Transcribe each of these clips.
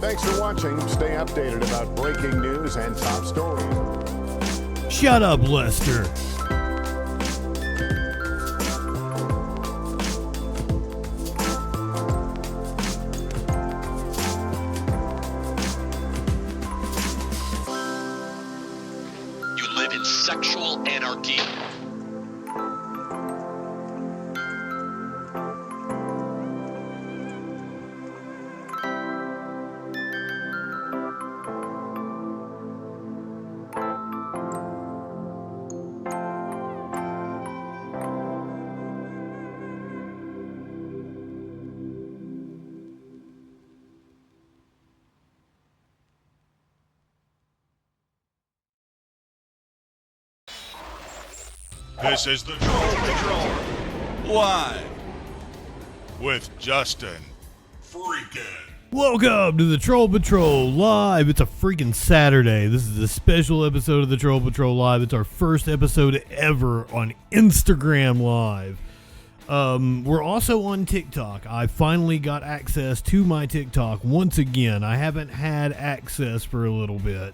Thanks for watching. Stay updated about breaking news and top stories. Shut up, Lester. You live in sexual anarchy. This is the Troll Patrol, live with Justin Freakin. Welcome to the Troll Patrol Live. It's a freaking Saturday. This is a special episode of the Troll Patrol Live. It's our first episode ever on Instagram Live. We're also on TikTok. I finally got access to my TikTok once again. I haven't had access for a little bit.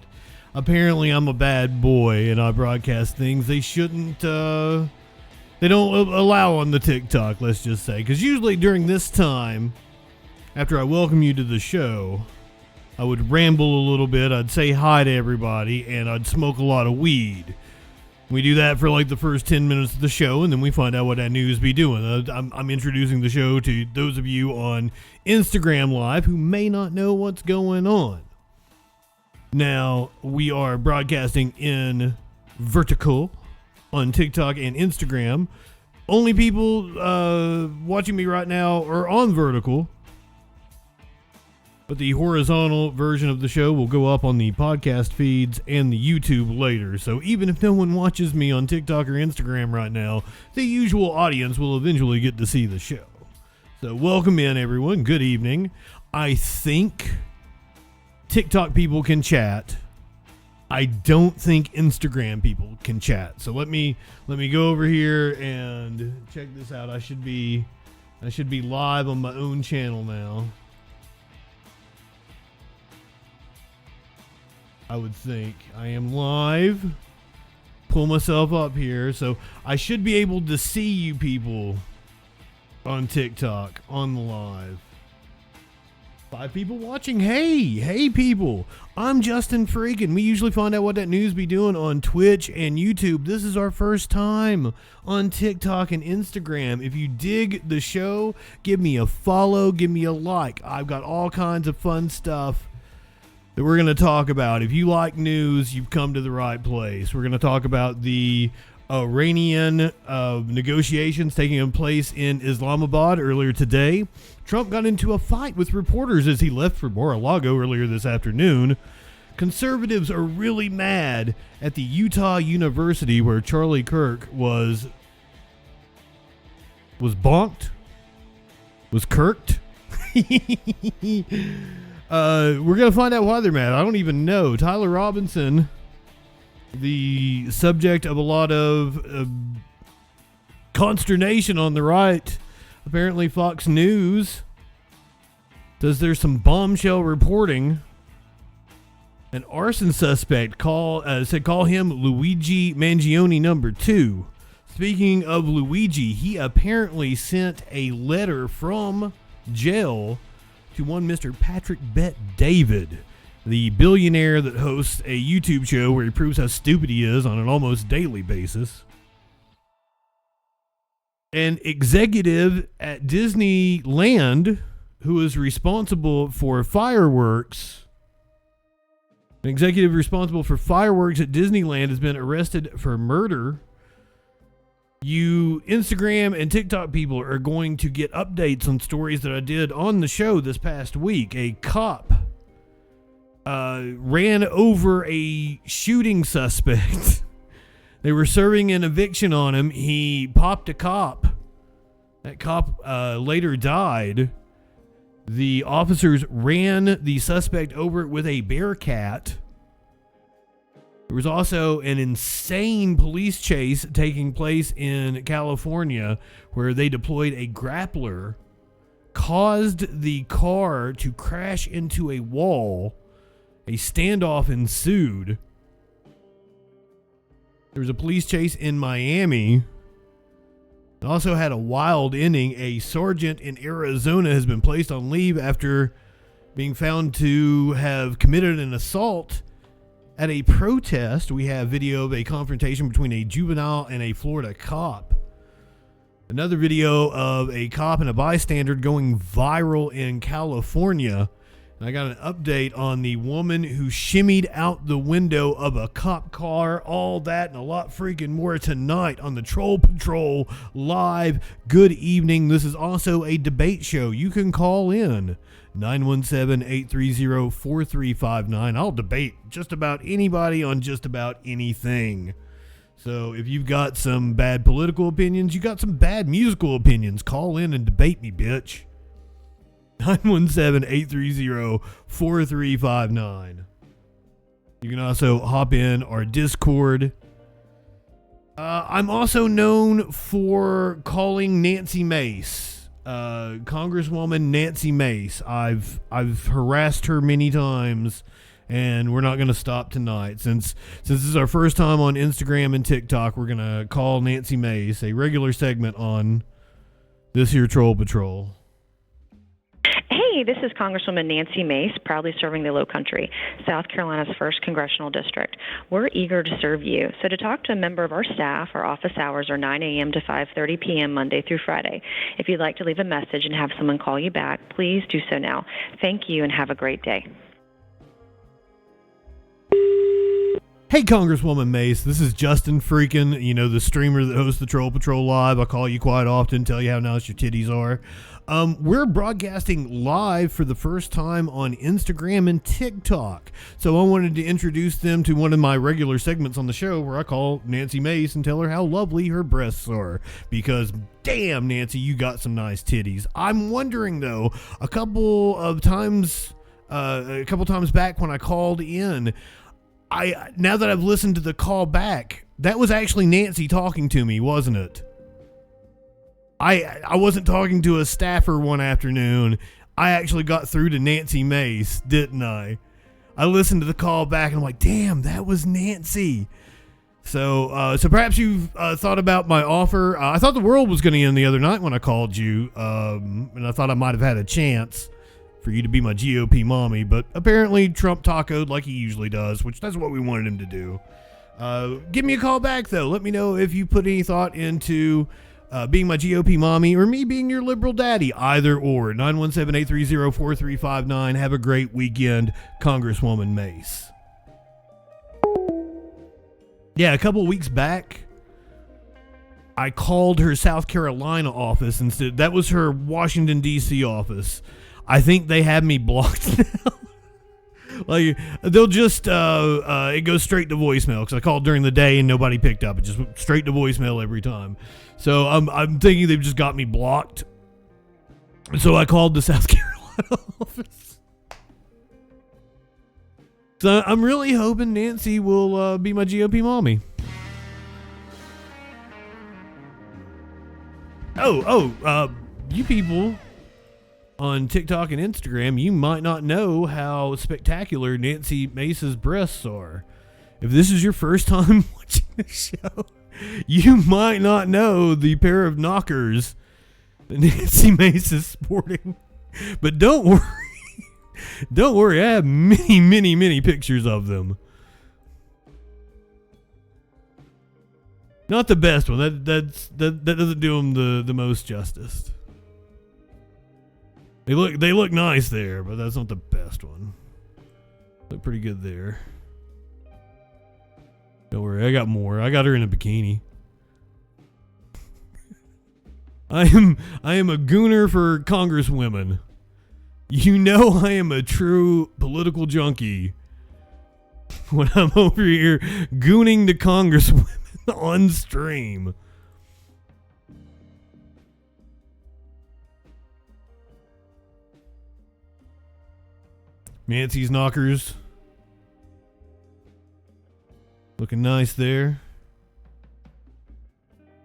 Apparently I'm a bad boy and I broadcast things they shouldn't, they don't allow on the TikTok, let's just say. Because usually during this time, after I welcome you to the show, I would ramble a little bit, I'd say hi to everybody, and I'd smoke a lot of weed. We do that for like the first 10 minutes of the show, and then we find out what that news be doing. I'm introducing the show to those of you on Instagram Live who may not know what's going on. Now, we are broadcasting in vertical on TikTok and Instagram. Only people watching me right now are on vertical. But the horizontal version of the show will go up on the podcast feeds and the YouTube later. So even if no one watches me on TikTok or Instagram right now, the usual audience will eventually get to see the show. So welcome in, everyone. Good evening. I think TikTok people can chat. I don't think Instagram people can chat. So let me go over here and check this out. I should be live on my own channel now. I would think I am live. Pull myself up here, so I should be able to see you people on TikTok on the live. 5 people watching. Hey people. I'm Justin Freakin. We usually find out what that news be doing on Twitch and YouTube. This is our first time on TikTok and Instagram. If you dig the show, give me a follow, give me a like. I've got all kinds of fun stuff that we're going to talk about. If you like news, you've come to the right place. We're going to talk about the Iranian negotiations taking place in Islamabad earlier today. Trump got into a fight with reporters as he left for Mar-a-Lago earlier this afternoon. Conservatives are really mad at the Utah University where Charlie Kirk was bonked? Was kirked? We're going to find out why they're mad. I don't even know. Tyler Robinson, the subject of a lot of consternation on the right. Apparently Fox News says there's some bombshell reporting. An arson suspect said call him Luigi Mangione number 2. Speaking of Luigi, he apparently sent a letter from jail to one Mr. Patrick Bet David, the billionaire that hosts a YouTube show where he proves how stupid he is on an almost daily basis. An executive at Disneyland who is responsible for fireworks. An executive responsible for fireworks at Disneyland has been arrested for murder. You Instagram and TikTok people are going to get updates on stories that I did on the show this past week. A cop ran over a shooting suspect. They were serving an eviction on him. He popped a cop. That cop later died. The officers ran the suspect over with a bearcat. There was also an insane police chase taking place in California where they deployed a grappler, caused the car to crash into a wall. A standoff ensued. There was a police chase in Miami. It also had a wild ending. A sergeant in Arizona has been placed on leave after being found to have committed an assault at a protest. We have video of a confrontation between a juvenile and a Florida cop. Another video of a cop and a bystander going viral in California. And I got an update on the woman who shimmied out the window of a cop car. All that and a lot freaking more tonight on the Troll Patrol Live. Good evening. This is also a debate show. You can call in 917-830-4359. I'll debate just about anybody on just about anything. So if you've got some bad political opinions, you got some bad musical opinions, call in and debate me, bitch. 917-830-4359. You can also hop in our Discord. I'm also known for calling Nancy Mace, Congresswoman Nancy Mace. I've harassed her many times, and we're not going to stop tonight. Since this is our first time on Instagram and TikTok, we're going to call Nancy Mace, a regular segment on this here Troll Patrol. Hey, this is Congresswoman Nancy Mace, proudly serving the Lowcountry, South Carolina's 1st Congressional District. We're eager to serve you. So to talk to a member of our staff, our office hours are 9 a.m. to 5:30 p.m. Monday through Friday. If you'd like to leave a message and have someone call you back, please do so now. Thank you and have a great day. Hey, Congresswoman Mace, this is Justin Freakin, the streamer that hosts the Troll Patrol Live. I call you quite often, tell you how nice your titties are. We're broadcasting live for the first time on Instagram and TikTok. So I wanted to introduce them to one of my regular segments on the show where I call Nancy Mace and tell her how lovely her breasts are. Because, damn, Nancy, you got some nice titties. I'm wondering, though, a couple times back when I called in, now that I've listened to the call back, that was actually Nancy talking to me, wasn't it? I wasn't talking to a staffer one afternoon. I actually got through to Nancy Mace, didn't I? I listened to the call back and I'm like, damn, that was Nancy. So perhaps you've thought about my offer. I thought the world was going to end the other night when I called you, and I thought I might have had a chance. for you to be my GOP mommy, but apparently Trump tacoed like he usually does, which that's what we wanted him to do. Give me a call back, though. Let me know if you put any thought into being my GOP mommy or me being your liberal daddy, either or. 917-830-4359. Have a great weekend, Congresswoman Mace. Yeah, a couple weeks back, I called her South Carolina office instead. That was her Washington, D.C. office. I think they have me blocked now. Like, they'll just, it goes straight to voicemail, because I called during the day and nobody picked up. It just went straight to voicemail every time. So I'm thinking they've just got me blocked. So I called the South Carolina office. So I'm really hoping Nancy will be my GOP mommy. You people on TikTok and Instagram, you might not know how spectacular Nancy Mace's breasts are. If this is your first time watching the show, you might not know the pair of knockers that Nancy Mace is sporting. But don't worry. Don't worry, I have many, many, many pictures of them. Not the best one. That doesn't do them the most justice. They look nice there, but that's not the best one. Look pretty good there. Don't worry, I got more. I got her in a bikini. I am a gooner for congresswomen. You know I am a true political junkie when I'm over here gooning the congresswomen on stream. Nancy's knockers. Looking nice there.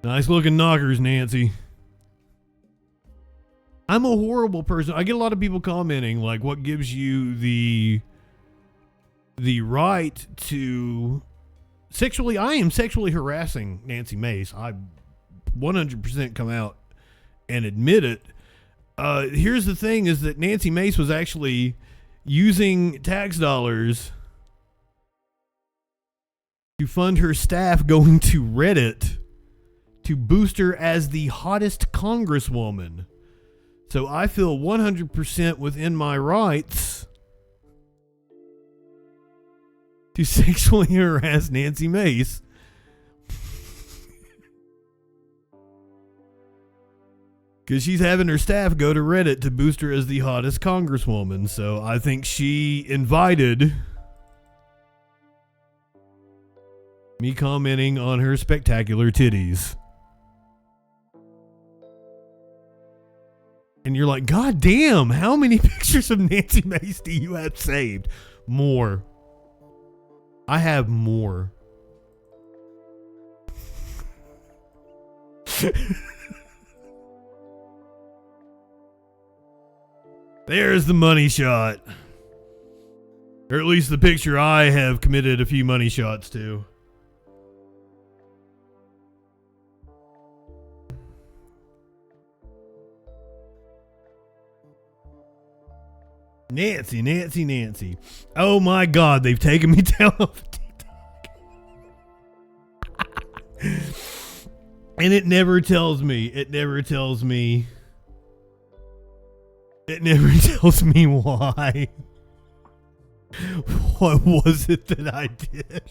Nice looking knockers, Nancy. I'm a horrible person. I get a lot of people commenting, like, what gives you the right to sexually... I am sexually harassing Nancy Mace. I 100% come out and admit it. Here's the thing, is that Nancy Mace was actually using tax dollars to fund her staff going to Reddit to boost her as the hottest congresswoman. So I feel 100% within my rights to sexually harass Nancy Mace. Because she's having her staff go to Reddit to boost her as the hottest congresswoman. So I think she invited me commenting on her spectacular titties. And you're like, God damn, how many pictures of Nancy Mace do you have saved? More. I have more. There's the money shot. Or at least the picture I have committed a few money shots to. Nancy. Oh my God, they've taken me down off TikTok. And it never tells me why. What was it that I did?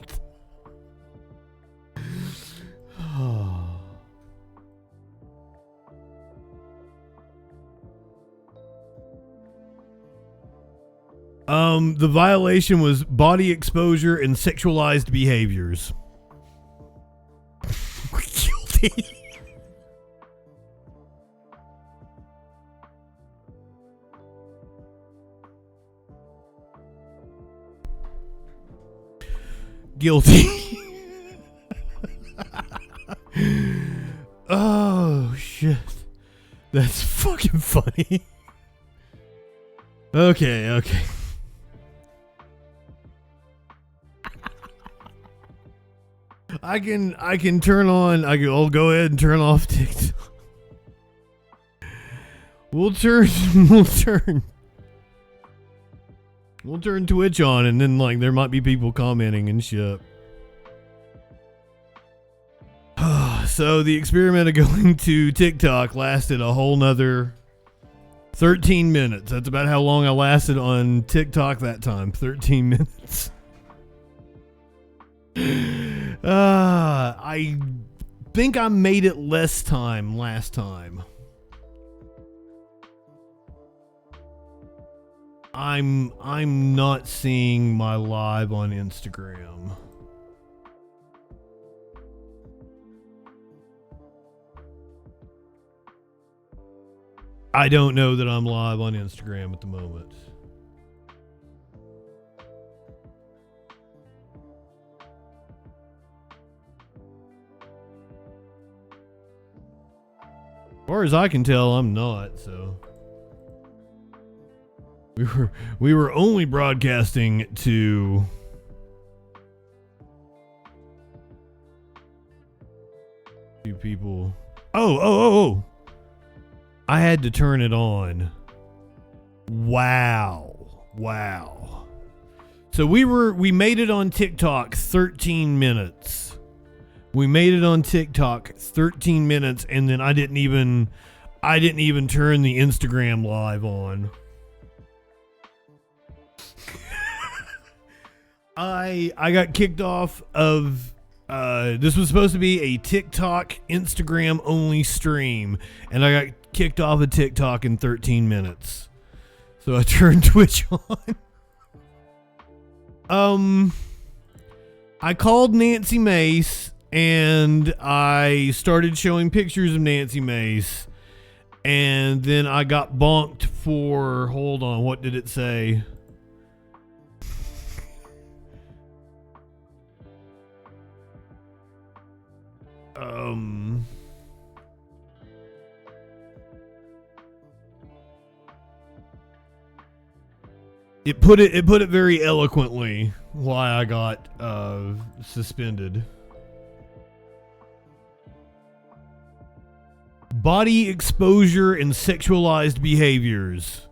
The violation was body exposure and sexualized behaviors. Guilty. Guilty. Oh, shit. That's fucking funny. Okay. I'll go ahead and turn off TikTok. We'll turn We'll turn Twitch on, and then like there might be people commenting and shit. So the experiment of going to TikTok lasted a whole nother 13 minutes. That's about how long I lasted on TikTok that time. 13 minutes. I think I made it less time last time. I'm not seeing my live on Instagram. I don't know that I'm live on Instagram at the moment. As far as I can tell, I'm not, so we were only broadcasting to people. Oh. I had to turn it on. Wow. So we made it on TikTok 13 minutes. We made it on TikTok 13 minutes, and then I didn't even turn the Instagram live on. I got kicked off of this was supposed to be a TikTok Instagram only stream, and I got kicked off of TikTok in 13 minutes. So I turned Twitch on. I called Nancy Mace, and I started showing pictures of Nancy Mace, and then I got bonked for, hold on, what did it say? It put it very eloquently why I got suspended. Body exposure and sexualized behaviors.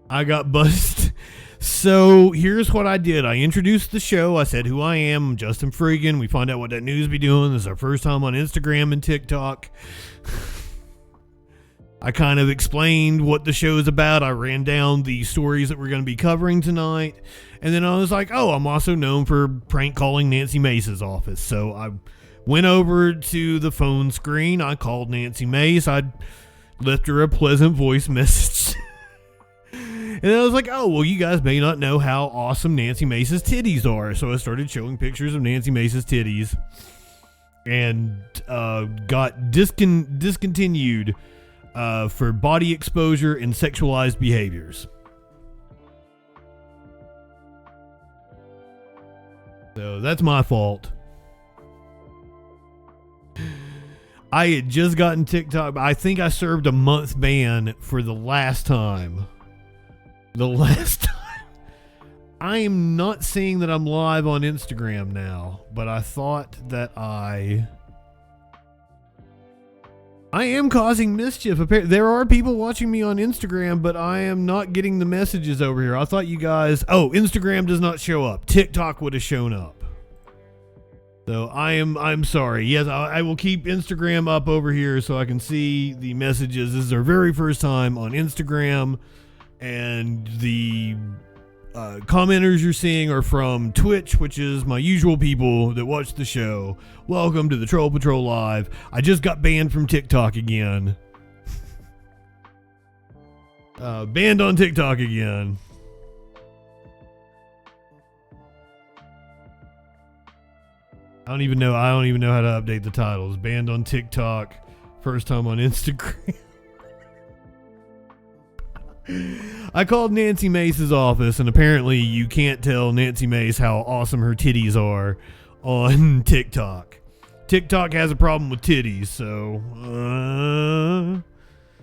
I got buzzed. So here's what I did. I introduced the show. I said who I am. I'm Justin FREAKIN. We find out what that news be doing. This is our first time on Instagram and TikTok. I kind of explained what the show is about. I ran down the stories that we're going to be covering tonight. And then I was like, oh, I'm also known for prank calling Nancy Mace's office. So I went over to the phone screen. I called Nancy Mace. I left her a pleasant voice message. And I was like, oh, well, you guys may not know how awesome Nancy Mace's titties are. So I started showing pictures of Nancy Mace's titties and got discontinued for body exposure and sexualized behaviors. So that's my fault. I had just gotten TikTok. I think I served a month ban for the last time. I am not seeing that I'm live on Instagram now, but I thought that I am causing mischief. There are people watching me on Instagram, but I am not getting the messages over here. I thought you guys... Oh, Instagram does not show up. TikTok would have shown up. So I'm sorry. Yes, I will keep Instagram up over here so I can see the messages. This is our very first time on Instagram, and the commenters you're seeing are from Twitch, which is my usual people that watch the show. Welcome to the Troll Patrol Live. I just got banned from TikTok again. Banned on TikTok again. I don't even know how to update the titles. Banned on TikTok. First time on Instagram. I called Nancy Mace's office, and apparently you can't tell Nancy Mace how awesome her titties are on TikTok. TikTok has a problem with titties, so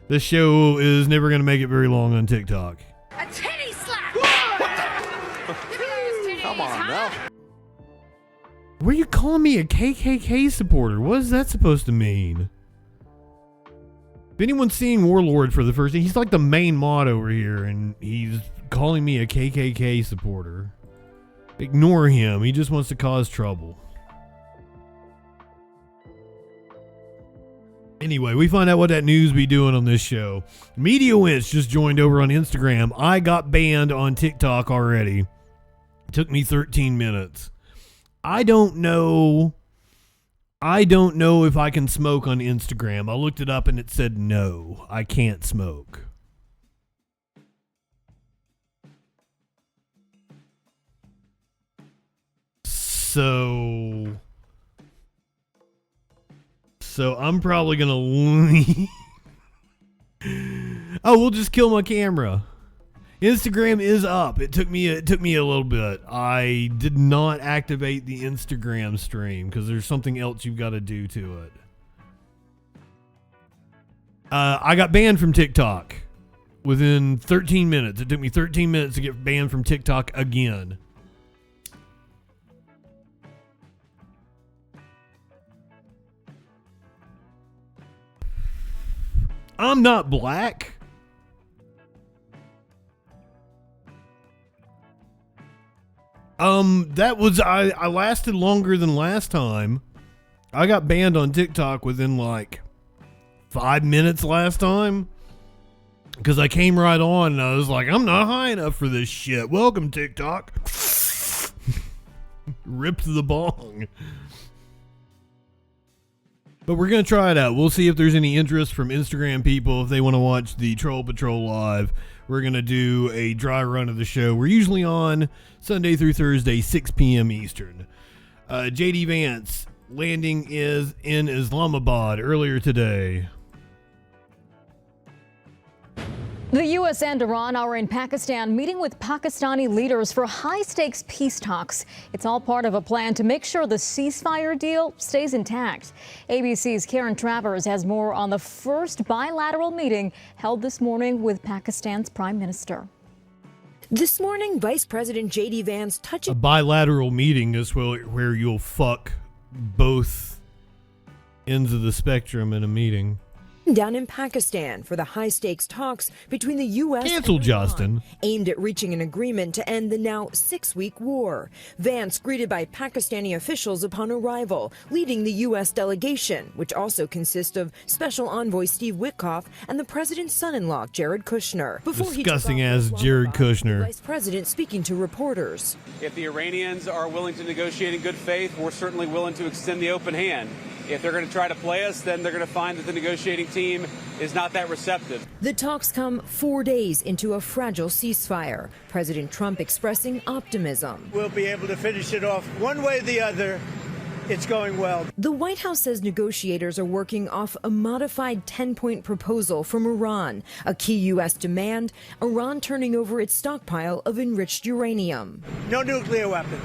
this show is never going to make it very long on TikTok. A titty slap! Come on now. Were you calling me a KKK supporter? What is that supposed to mean? If anyone's seeing Warlord for the first time, he's like the main mod over here, and he's calling me a KKK supporter. Ignore him. He just wants to cause trouble. Anyway, we find out what that news be doing on this show. Media Winch just joined over on Instagram. I got banned on TikTok already. It took me 13 minutes. I don't know if I can smoke on Instagram. I looked it up and it said no, I can't smoke. So I'm probably gonna leave. Oh, we'll just kill my camera. Instagram is up. It took me a little bit. I did not activate the Instagram stream because there's something else you've got to do to it. I got banned from TikTok within 13 minutes. It took me 13 minutes to get banned from TikTok again. I'm not black. I lasted longer than last time. I got banned on TikTok within like 5 minutes last time. Because I came right on and I was like, I'm not high enough for this shit. Welcome, TikTok. Ripped the bong. But we're going to try it out. We'll see if there's any interest from Instagram people if they want to watch the Troll Patrol live. We're going to do a dry run of the show. We're usually on Sunday through Thursday, 6 p.m. Eastern. JD Vance landing is in Islamabad earlier today. The U.S. and Iran are in Pakistan meeting with Pakistani leaders for high-stakes peace talks. It's all part of a plan to make sure the ceasefire deal stays intact. ABC's Karen Travers has more on the first bilateral meeting held this morning with Pakistan's Prime Minister. This morning, Vice President J.D. Vance touching... A bilateral meeting is where you'll fuck both ends of the spectrum in a meeting. Down in Pakistan for the high-stakes talks between the U.S. Cancel, and Iran, Justin. aimed at reaching an agreement to end the now 6-week war. Vance greeted by Pakistani officials upon arrival, leading the U.S. delegation, which also consists of Special Envoy Steve Witkoff and the president's son-in-law, Jared Kushner. Disgusting as Jared Kushner. The vice president speaking to reporters. If the Iranians are willing to negotiate in good faith, we're certainly willing to extend the open hand. If they're going to try to play us, then they're going to find that the negotiating team is not that receptive. The talks come 4 days into a fragile ceasefire. President Trump expressing optimism. We'll be able to finish it off one way or the other. It's going well. The White House says negotiators are working off a modified 10-point proposal from Iran. A key U.S. demand, Iran turning over its stockpile of enriched uranium. No nuclear weapon,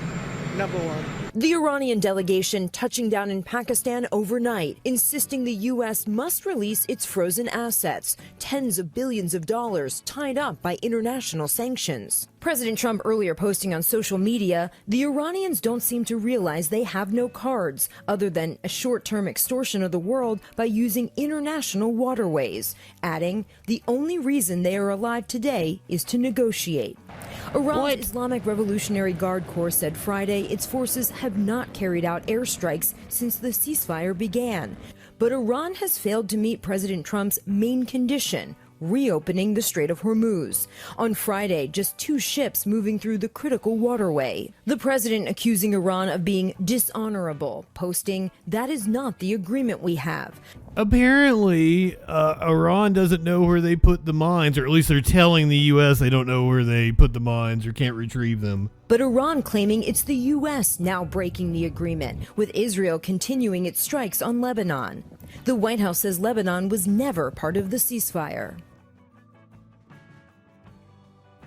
number one. The Iranian delegation touching down in Pakistan overnight, insisting the U.S. must release its frozen assets, tens of billions of dollars tied up by international sanctions. President Trump earlier posting on social media, the Iranians don't seem to realize they have no cards other than a short-term extortion of the world by using international waterways, adding, the only reason they are alive today is to negotiate. Iran's Islamic Revolutionary Guard Corps said Friday its forces have not carried out airstrikes since the ceasefire began. But Iran has failed to meet President Trump's main condition, reopening the Strait of Hormuz. On Friday, just 2 ships moving through the critical waterway. The president accusing Iran of being dishonorable, posting, "That is not the agreement we have." Apparently, Iran doesn't know where they put the mines, or at least they're telling the U.S. they don't know where they put the mines or can't retrieve them. But Iran claiming it's the U.S. now breaking the agreement, with Israel continuing its strikes on Lebanon. The White House says Lebanon was never part of the ceasefire.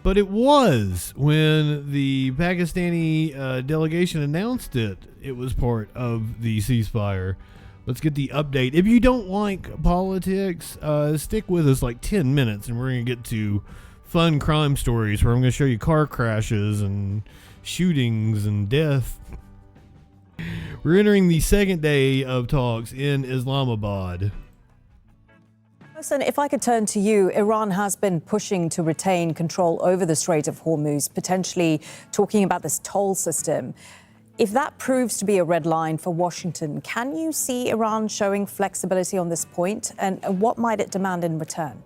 But it was when the Pakistani delegation announced it. It was part of the ceasefire. Let's get the update. If you don't like politics, stick with us like 10 minutes and we're going to get to fun crime stories where I'm going to show you car crashes and shootings and death. We're entering the second day of talks in Islamabad. Listen, if I could turn to you, Iran has been pushing to retain control over the Strait of Hormuz, potentially talking about this toll system. If that proves to be a red line for Washington, can you see Iran showing flexibility on this point? And what might it demand in return?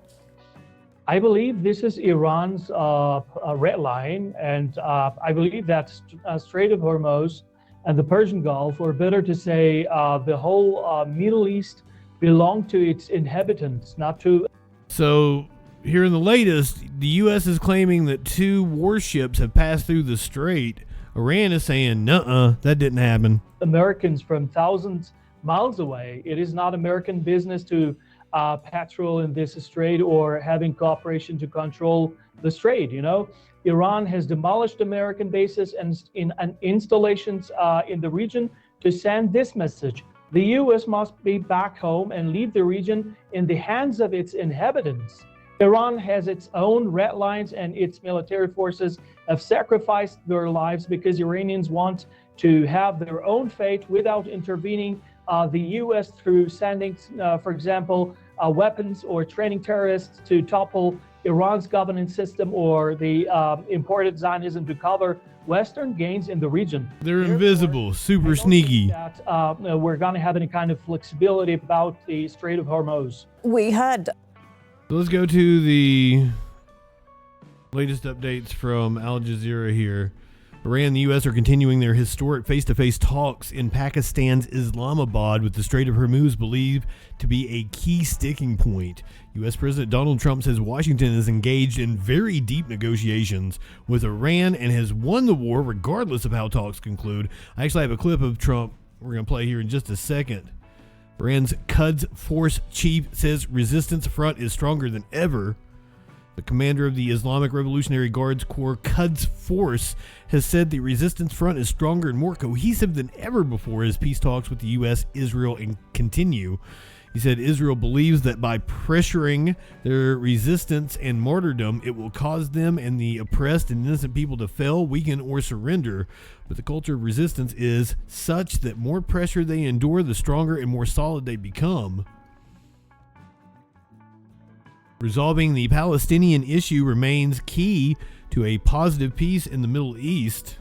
I believe this is Iran's red line, and I believe that Strait of Hormuz and the Persian Gulf, or better to say, the whole Middle East belong to its inhabitants, not to... So, here in the latest, the U.S. is claiming that 2 warships have passed through the strait. Iran is saying, nuh-uh, that didn't happen. Americans from thousands miles away. It is not American business to patrol in this strait or having cooperation to control the strait, you know. Iran has demolished American bases and installations in the region to send this message. The U.S. must be back home and leave the region in the hands of its inhabitants. Iran has its own red lines, and its military forces have sacrificed their lives because Iranians want to have their own fate without intervening the U.S. through sending, for example, weapons or training terrorists to topple Iran's governance system, or the imported Zionism to cover Western gains in the region. They're invisible, super sneaky. That we're going to have any kind of flexibility about the Strait of Hormuz. We heard... So let's go to the latest updates from Al Jazeera here. Iran and the U.S. are continuing their historic face-to-face talks in Pakistan's Islamabad, with the Strait of Hormuz believed to be a key sticking point. U.S. President Donald Trump says Washington is engaged in very deep negotiations with Iran and has won the war regardless of how talks conclude. I actually have a clip of Trump we're going to play here in just a second. Iran's Quds Force chief says resistance front is stronger than ever. The commander of the Islamic Revolutionary Guards Corps Quds Force has said the resistance front is stronger and more cohesive than ever before as peace talks with the U.S., Israel, and continue. He said Israel believes that by pressuring their resistance and martyrdom, it will cause them and the oppressed and innocent people to fail, weaken, or surrender. But the culture of resistance is such that more pressure they endure, the stronger and more solid they become. Resolving the Palestinian issue remains key to a positive peace in the Middle East,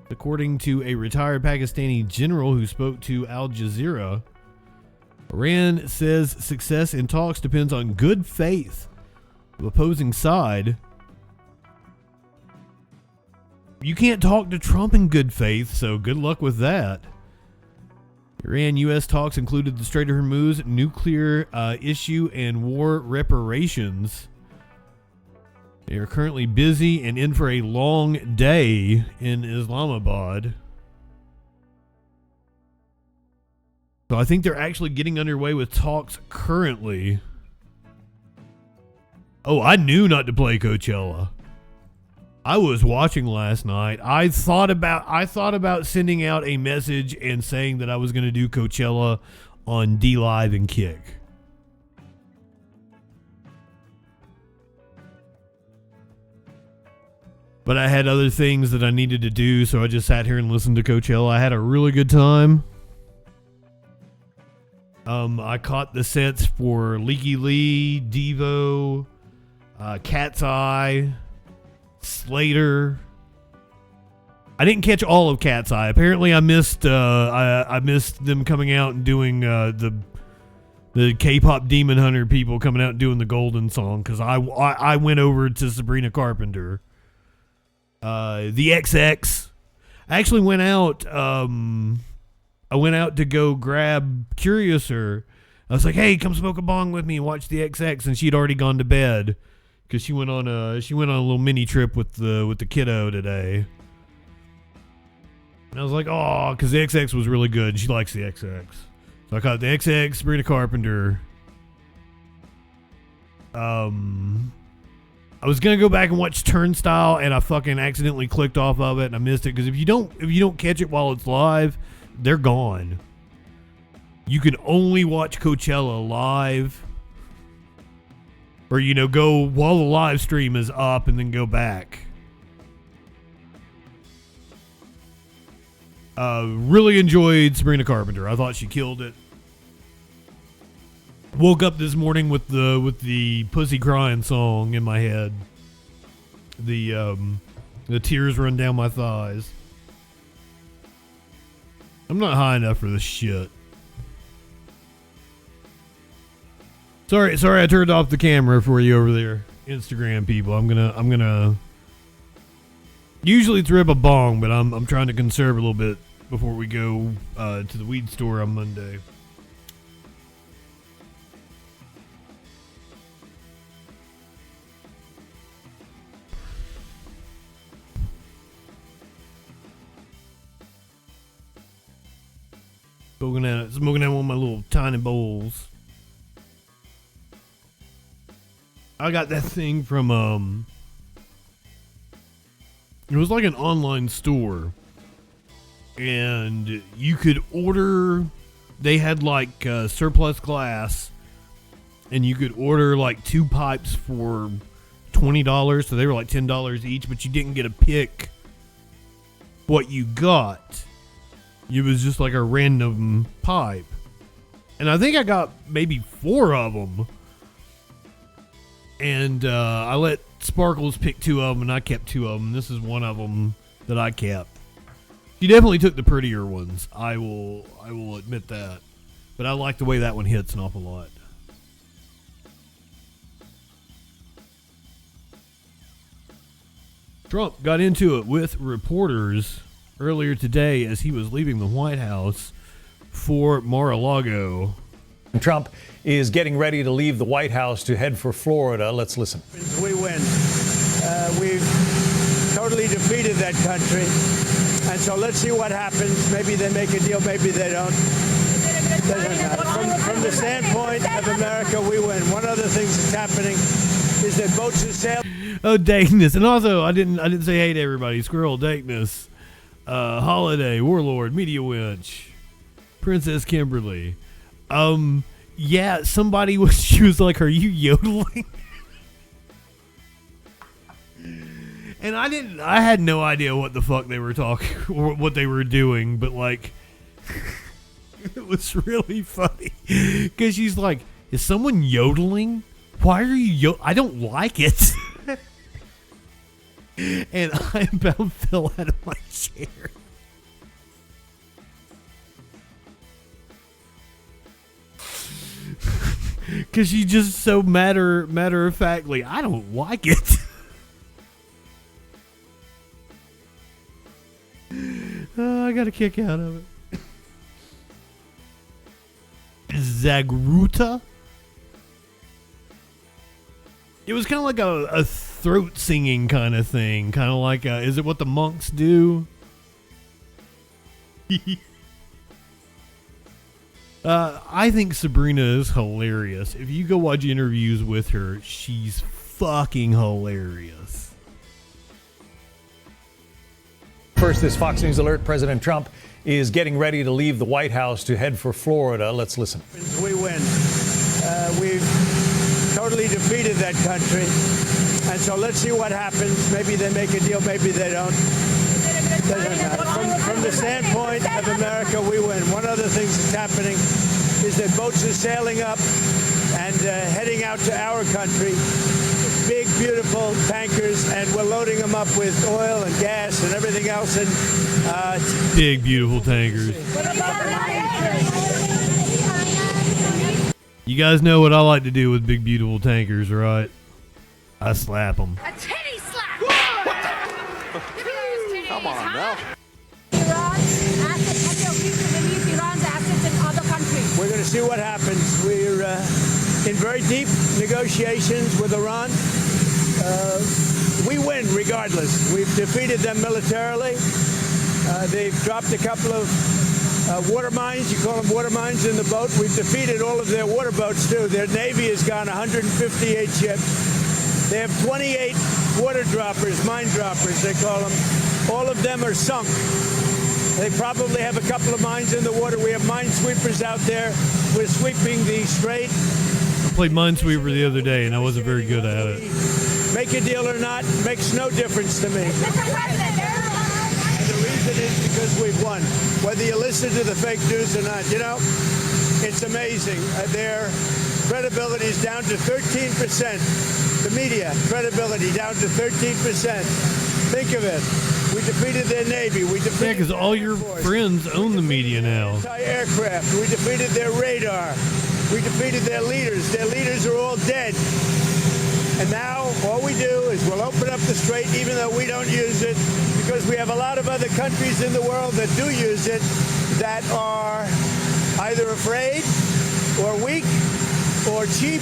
according to a retired Pakistani general who spoke to Al Jazeera. Iran says success in talks depends on good faith of opposing side. You can't talk to Trump in good faith, so good luck with that. Iran-U.S. talks included the Strait of Hormuz, nuclear issue, and war reparations. They are currently busy and in for a long day in Islamabad. So I think they're actually getting underway with talks currently. Oh, I knew not to play Coachella. I was watching last night. I thought about sending out a message and saying that I was going to do Coachella on D Live and Kick. But I had other things that I needed to do, so I just sat here and listened to Coachella. I had a really good time. I caught the sets for Leaky Lee, Devo, Cat's Eye, Slater. I didn't catch all of Cat's Eye. Apparently, I missed them coming out and doing the K-pop Demon Hunter people coming out and doing the Golden song, because I went over to Sabrina Carpenter. The XX. I actually went out. I went out to go grab Curiouser. I was like, "Hey, come smoke a bong with me and watch the XX," and she'd already gone to bed because she went on a little mini trip with the kiddo today. And I was like, "Oh," because the XX was really good. She likes the XX, so I caught the XX, Sabrina Carpenter. I was gonna go back and watch Turnstile, and I fucking accidentally clicked off of it, and I missed it. Because if you don't catch it while it's live, they're gone. You can only watch Coachella live, or go while the live stream is up and then go back. Really enjoyed Sabrina Carpenter. I thought she killed it. Woke up this morning with the pussy crying song in my head. The tears run down my thighs. I'm not high enough for this shit. Sorry, I turned off the camera for you over there, Instagram people. I'm gonna. Usually it's rip a bong, but I'm trying to conserve a little bit before we go to the weed store on Monday. Smoking out one of my little tiny bowls. I got that thing from it was like an online store, and you could order. They had like surplus glass, and you could order like 2 pipes for $20, so they were like $10 each. But you didn't get to pick what you got. It was just like a random pipe. And I think I got maybe 4 of them. And I let Sparkles pick 2 of them, and I kept 2 of them. This is one of them that I kept. She definitely took the prettier ones. I will admit that. But I like the way that one hits an awful lot. Trump got into it with reporters earlier today as he was leaving the White House for Mar-a-Lago. Trump is getting ready to leave the White House to head for Florida. Let's listen. We win. We've totally defeated that country. And so let's see what happens. Maybe they make a deal, maybe they don't. From the standpoint of America, we win. One other thing that's happening is that boats are sailing. Oh, Dankness. And also, I didn't say hey to everybody. Squirrel, Dankness. Holiday, Warlord, Media Winch, Princess Kimberly. Yeah, she was like, "Are you yodeling?" And I had no idea what the fuck they were talking or what they were doing, but like, it was really funny because she's like, "Is someone yodeling? Why are you I don't like it." And I about fell out of my chair. Because she just so matter of factly, I don't like it. I got a kick out of it. Zagruta? It was kind of like a throat singing kind of thing. Kind of like, is it what the monks do? I think Sabrina is hilarious. If you go watch interviews with her, she's fucking hilarious. First, this Fox News alert. President Trump is getting ready to leave the White House to head for Florida. Let's listen. We win. We've totally defeated that country. And so let's see what happens. Maybe they make a deal, maybe they don't. From the standpoint of America, we win. One other thing that's happening is that boats are sailing up and heading out to our country. Big, beautiful tankers, and we're loading them up with oil and gas and everything else. And big, beautiful tankers. You guys know what I like to do with big, beautiful tankers, right? I slap them. A titty slap! Come on now. Iran's assets, have you agreed to release Iran's assets in other countries? we're going to see what happens. We're in very deep negotiations with Iran. We win regardless. We've defeated them militarily. They've dropped a couple of water mines. You call them water mines in the boat. We've defeated all of their water boats, too. Their Navy has gone 158 ships. They have 28 water droppers, mine droppers, they call them. All of them are sunk. They probably have a couple of mines in the water. We have minesweepers out there. We're sweeping the strait. I played Minesweeper the other day, and I wasn't very good at it. Make a deal or not makes no difference to me. And the reason is because we've won. Whether you listen to the fake news or not, you know, it's amazing. They're credibility is down to 13%. The media credibility down to 13%. Think of it. We defeated their Navy. We defeated Yeah, because all your friends own the media now. Anti-aircraft. We defeated their radar. We defeated their leaders. Their leaders are all dead. And now all we do is we'll open up the strait, even though we don't use it, because we have a lot of other countries in the world that do use it that are either afraid or weak or cheap.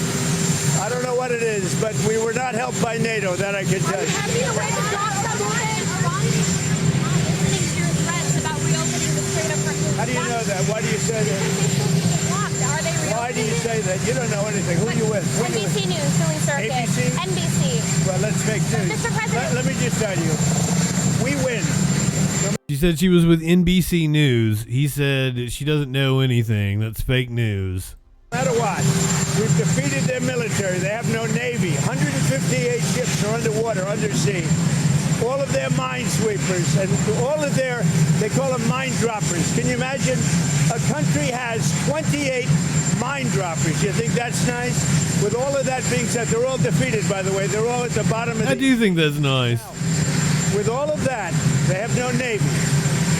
I don't know what it is, but we were not helped by NATO, that I can tell you. Have you read the drop submarine? Iran is listening to your threats about reopening the Strait of Hormuz. How do you know that? Why do you say that? Are they reopening? Why do you say that? You don't know anything. Who are you with? NBC News, Philly Circuit. ABC? NBC. Well, let's fake news. Mr. President. Let me just tell you, we win. She said she was with NBC News. He said she doesn't know anything. That's fake news. No matter what, we've defeated their military. They have no Navy. 158 ships are underwater, undersea. All of their minesweepers and all of their, they call them mine droppers. Can you imagine? A country has 28 mine droppers. You think that's nice? With all of that being said, they're all defeated, by the way. They're all at the bottom of the... I do think that's nice. With all of that, they have no Navy.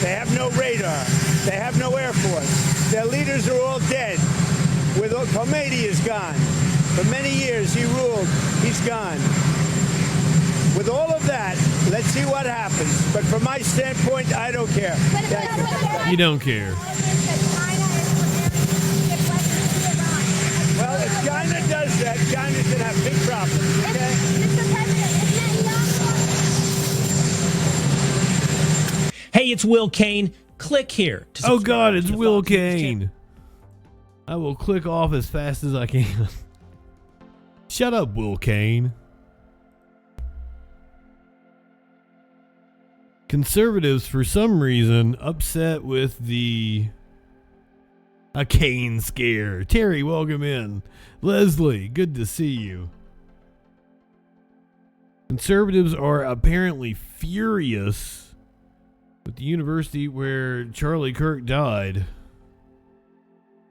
They have no radar. They have no Air Force. Their leaders are all dead. With Khomeini is gone. For many years he ruled. He's gone. With all of that, let's see what happens. But from my standpoint, I don't care. You don't care. Well, if China does that, China's going to have big problems, okay? Hey, it's Will Kane. Click here. Oh, God, it's Will Kane. I will click off as fast as I can. Shut up, Will Kane. Conservatives, for some reason, upset with the Kane scare. Terry, welcome in. Leslie, good to see you. Conservatives are apparently furious with the university where Charlie Kirk died.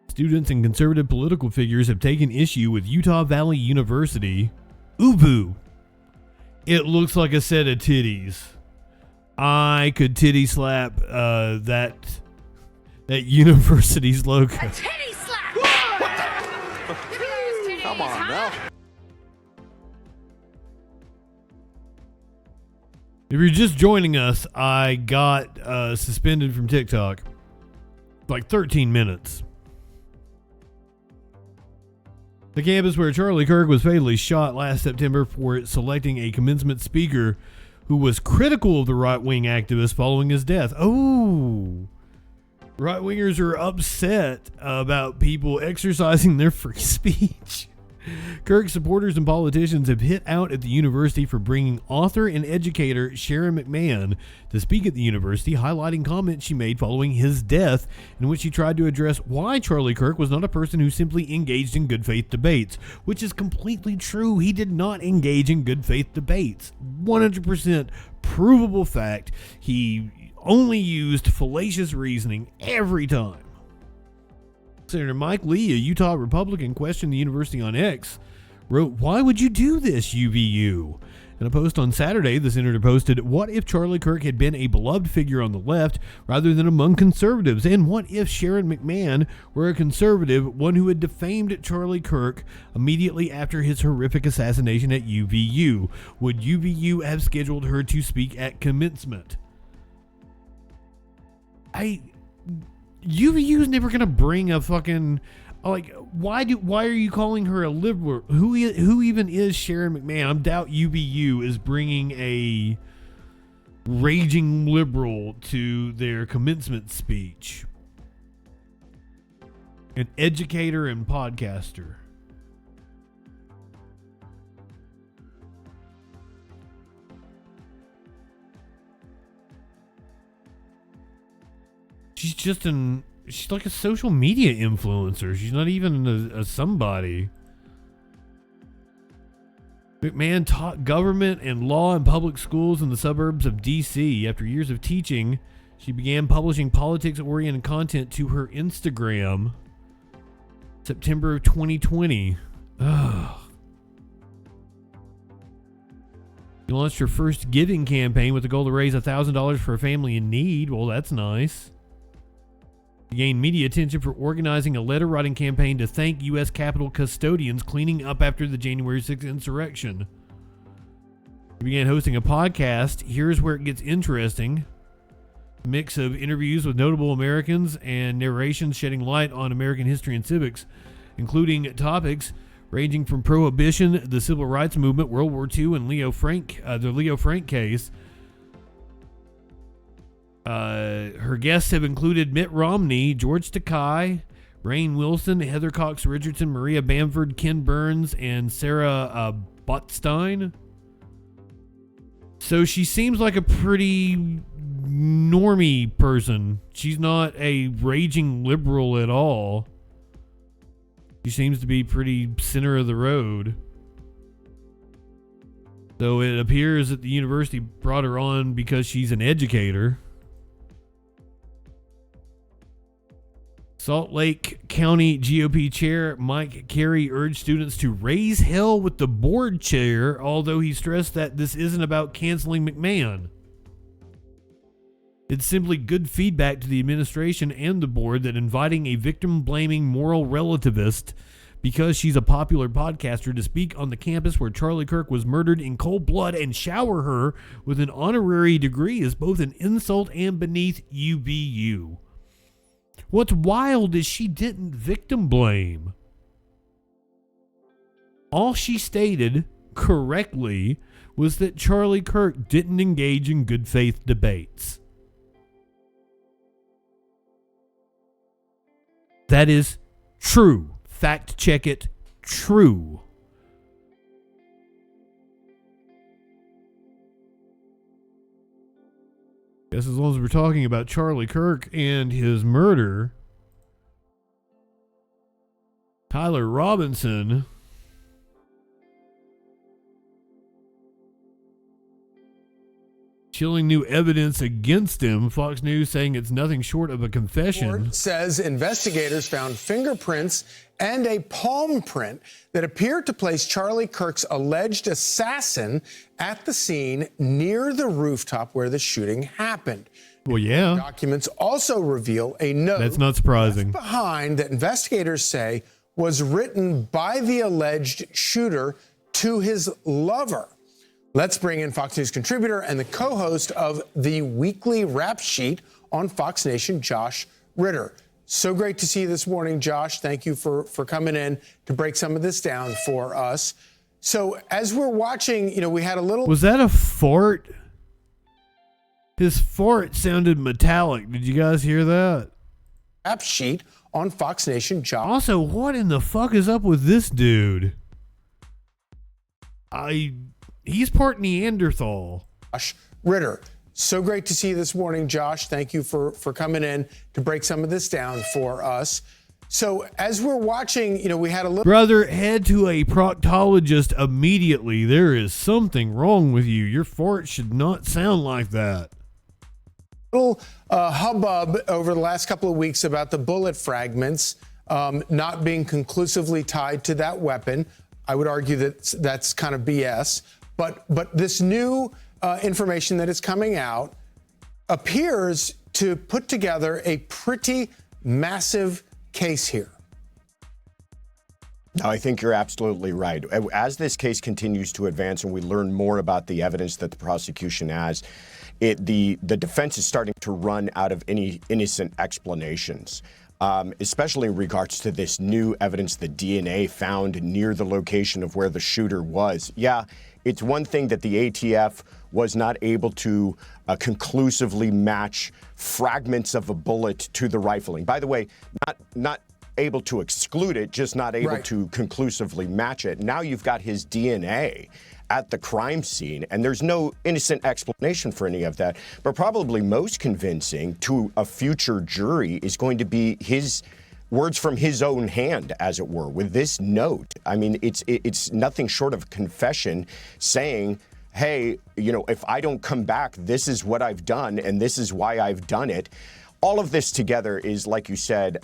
Students and conservative political figures have taken issue with Utah Valley University. Ubu. It looks like a set of titties. I could titty slap that university's logo. A titty slap! Come on now. If you're just joining us, I got suspended from TikTok. Like 13 minutes. The campus where Charlie Kirk was fatally shot last September for selecting a commencement speaker who was critical of the right-wing activist following his death. Oh, right-wingers are upset about people exercising their free speech. Kirk supporters and politicians have hit out at the university for bringing author and educator Sharon McMahon to speak at the university, highlighting comments she made following his death, in which she tried to address why Charlie Kirk was not a person who simply engaged in good faith debates, which is completely true. He did not engage in good faith debates. 100% provable fact. He only used fallacious reasoning every time. Senator Mike Lee, a Utah Republican, questioned the university on X, wrote, "Why would you do this, UVU?" In a post on Saturday, the senator posted, "What if Charlie Kirk had been a beloved figure on the left rather than among conservatives? And what if Sharon McMahon were a conservative, one who had defamed Charlie Kirk immediately after his horrific assassination at UVU? Would UVU have scheduled her to speak at commencement?" UVU is never gonna bring a fucking, like, why are you calling her a liberal? Who even is Sharon McMahon? I doubt UVU is bringing a raging liberal to their commencement speech. An educator and podcaster. She's like a social media influencer. She's not even a somebody. McMahon taught government and law in public schools in the suburbs of D.C. After years of teaching, she began publishing politics-oriented content to her Instagram September of 2020. You launched your first giving campaign with the goal to raise $1,000 for a family in need. Well, that's nice. You gained media attention for organizing a letter-writing campaign to thank U.S. Capitol custodians cleaning up after the January 6th insurrection. You began hosting a podcast. Here's where it gets interesting. A mix of interviews with notable Americans and narrations shedding light on American history and civics, including topics ranging from prohibition, the civil rights movement, World War II, and the Leo Frank case. Her guests have included Mitt Romney, George Takei, Rainn Wilson, Heather Cox Richardson, Maria Bamford, Ken Burns, and Sarah Botstein. So she seems like a pretty normie person. She's not a raging liberal at all. She seems to be pretty center of the road. So it appears that the university brought her on because she's an educator. Salt Lake County GOP Chair Mike Carey urged students to raise hell with the board chair, although he stressed that this isn't about canceling McMahon. It's simply good feedback to the administration and the board that inviting a victim-blaming moral relativist because she's a popular podcaster to speak on the campus where Charlie Kirk was murdered in cold blood and shower her with an honorary degree is both an insult and beneath UVU. What's wild is she didn't victim blame. All she stated correctly was that Charlie Kirk didn't engage in good faith debates. That is true. Fact check it. True. Guess as long as we're talking about Charlie Kirk and his murder, Tyler Robinson chilling new evidence against him. Fox News saying it's nothing short of a confession. Report says investigators found fingerprints and a palm print that appeared to place Charlie Kirk's alleged assassin at the scene near the rooftop where the shooting happened. Well, yeah. Documents also reveal a note that's not surprising left behind that investigators say was written by the alleged shooter to his lover. Let's bring in Fox News contributor and the co-host of the weekly rap sheet on Fox Nation, Josh Ritter. So great to see you this morning, Josh. Thank you for coming in to break some of this down for us. So as we're watching, we had a little... Was that a fart? His fart sounded metallic. Did you guys hear that? Rap sheet on Fox Nation, Josh. Also, what in the fuck is up with this dude? He's part Neanderthal. Josh Ritter. So great to see you this morning, Josh. Thank you for coming in to break some of this down for us. So as we're watching, we had a little... Brother, head to a proctologist immediately. There is something wrong with you. Your fart should not sound like that. Little hubbub over the last couple of weeks about the bullet fragments not being conclusively tied to that weapon. I would argue that that's kind of BS. But this new information that is coming out appears to put together a pretty massive case here. No, I think you're absolutely right. As this case continues to advance and we learn more about the evidence that the prosecution has, the defense is starting to run out of any innocent explanations. Especially in regards to this new evidence, the DNA found near the location of where the shooter was. Yeah, it's one thing that the ATF was not able to conclusively match fragments of a bullet to the rifling. By the way, not able to exclude it, just not able to conclusively match it. Now you've got his DNA at the crime scene, and there's no innocent explanation for any of that. But probably most convincing to a future jury is going to be his words from his own hand, as it were, with this note. I mean, it's nothing short of confession saying, hey, if I don't come back, this is what I've done, and this is why I've done it. all of this together is, like you said,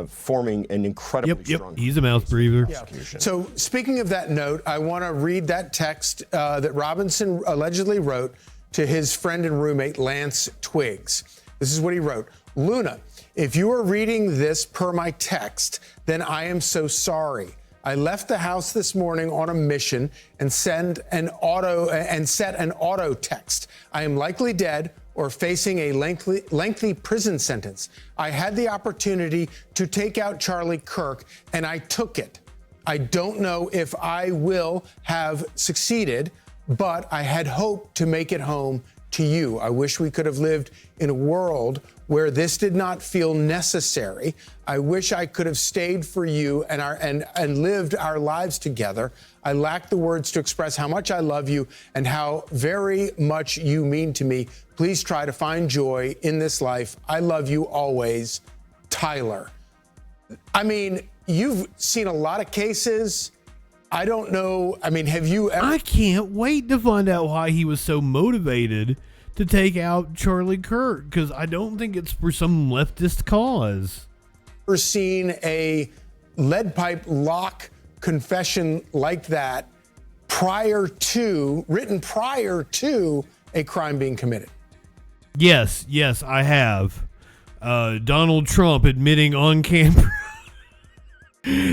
forming an incredibly strong. He's a mouth breather. Yeah. So speaking of that note, I want to read that text that Robinson allegedly wrote to his friend and roommate, Lance Twiggs. This is what he wrote. Luna, if you are reading this per my text, then I am so sorry. I left the house this morning on a mission and set an auto text. I am likely dead or facing a lengthy prison sentence. I had the opportunity to take out Charlie Kirk, and I took it. I don't know if I will have succeeded, but I had hoped to make it home to you. I wish we could have lived in a world where this did not feel necessary. I wish I could have stayed for you and lived our lives together. I lack the words to express how much I love you and how very much you mean to me. Please try to find joy in this life. I love you always, Tyler. I mean, you've seen a lot of cases. I don't know. I mean, have you ever? I can't wait to find out why he was so motivated to take out Charlie Kirk, because I don't think it's for some leftist cause. Ever seen a lead pipe lock confession like that written prior to a crime being committed? Yes, I have. Donald Trump admitting on camera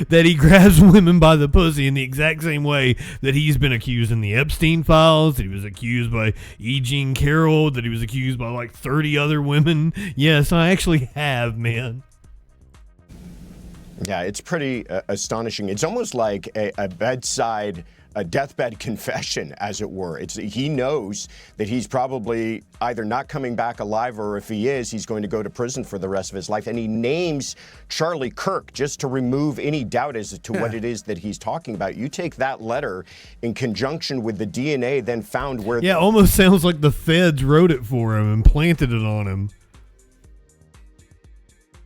that he grabs women by the pussy in the exact same way that he's been accused in the Epstein files, that he was accused by E. Jean Carroll, that he was accused by like 30 other women. Yes, I actually have, man. Yeah, it's pretty astonishing. It's almost like a deathbed confession, as it were. He knows that he's probably either not coming back alive, or if he is, he's going to go to prison for the rest of his life. And he names Charlie Kirk just to remove any doubt as to what it is that he's talking about. You take that letter in conjunction with the DNA then found where... Yeah, almost sounds like the feds wrote it for him and planted it on him.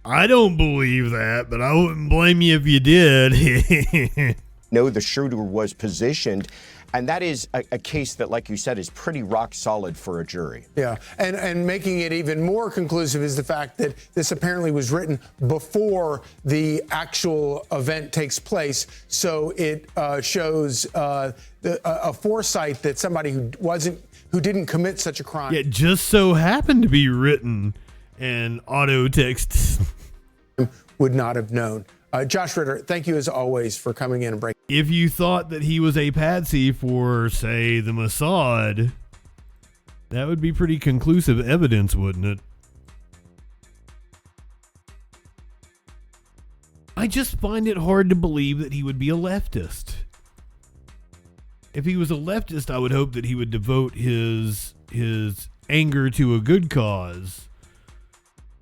I don't believe that, but I wouldn't blame you if you did. No, the shooter was positioned, and that is a case that, like you said, is pretty rock solid for a jury. Yeah, and making it even more conclusive is the fact that this apparently was written before the actual event takes place, so it shows a foresight that somebody who didn't commit such a crime. Yeah, just so happened to be written and auto text would not have known. Josh Ritter, thank you as always for coming in and breaking. If you thought that he was a patsy for, say, the Mossad, that would be pretty conclusive evidence, wouldn't it? I just find it hard to believe that he would be a leftist. If he was a leftist, I would hope that he would devote his anger to a good cause,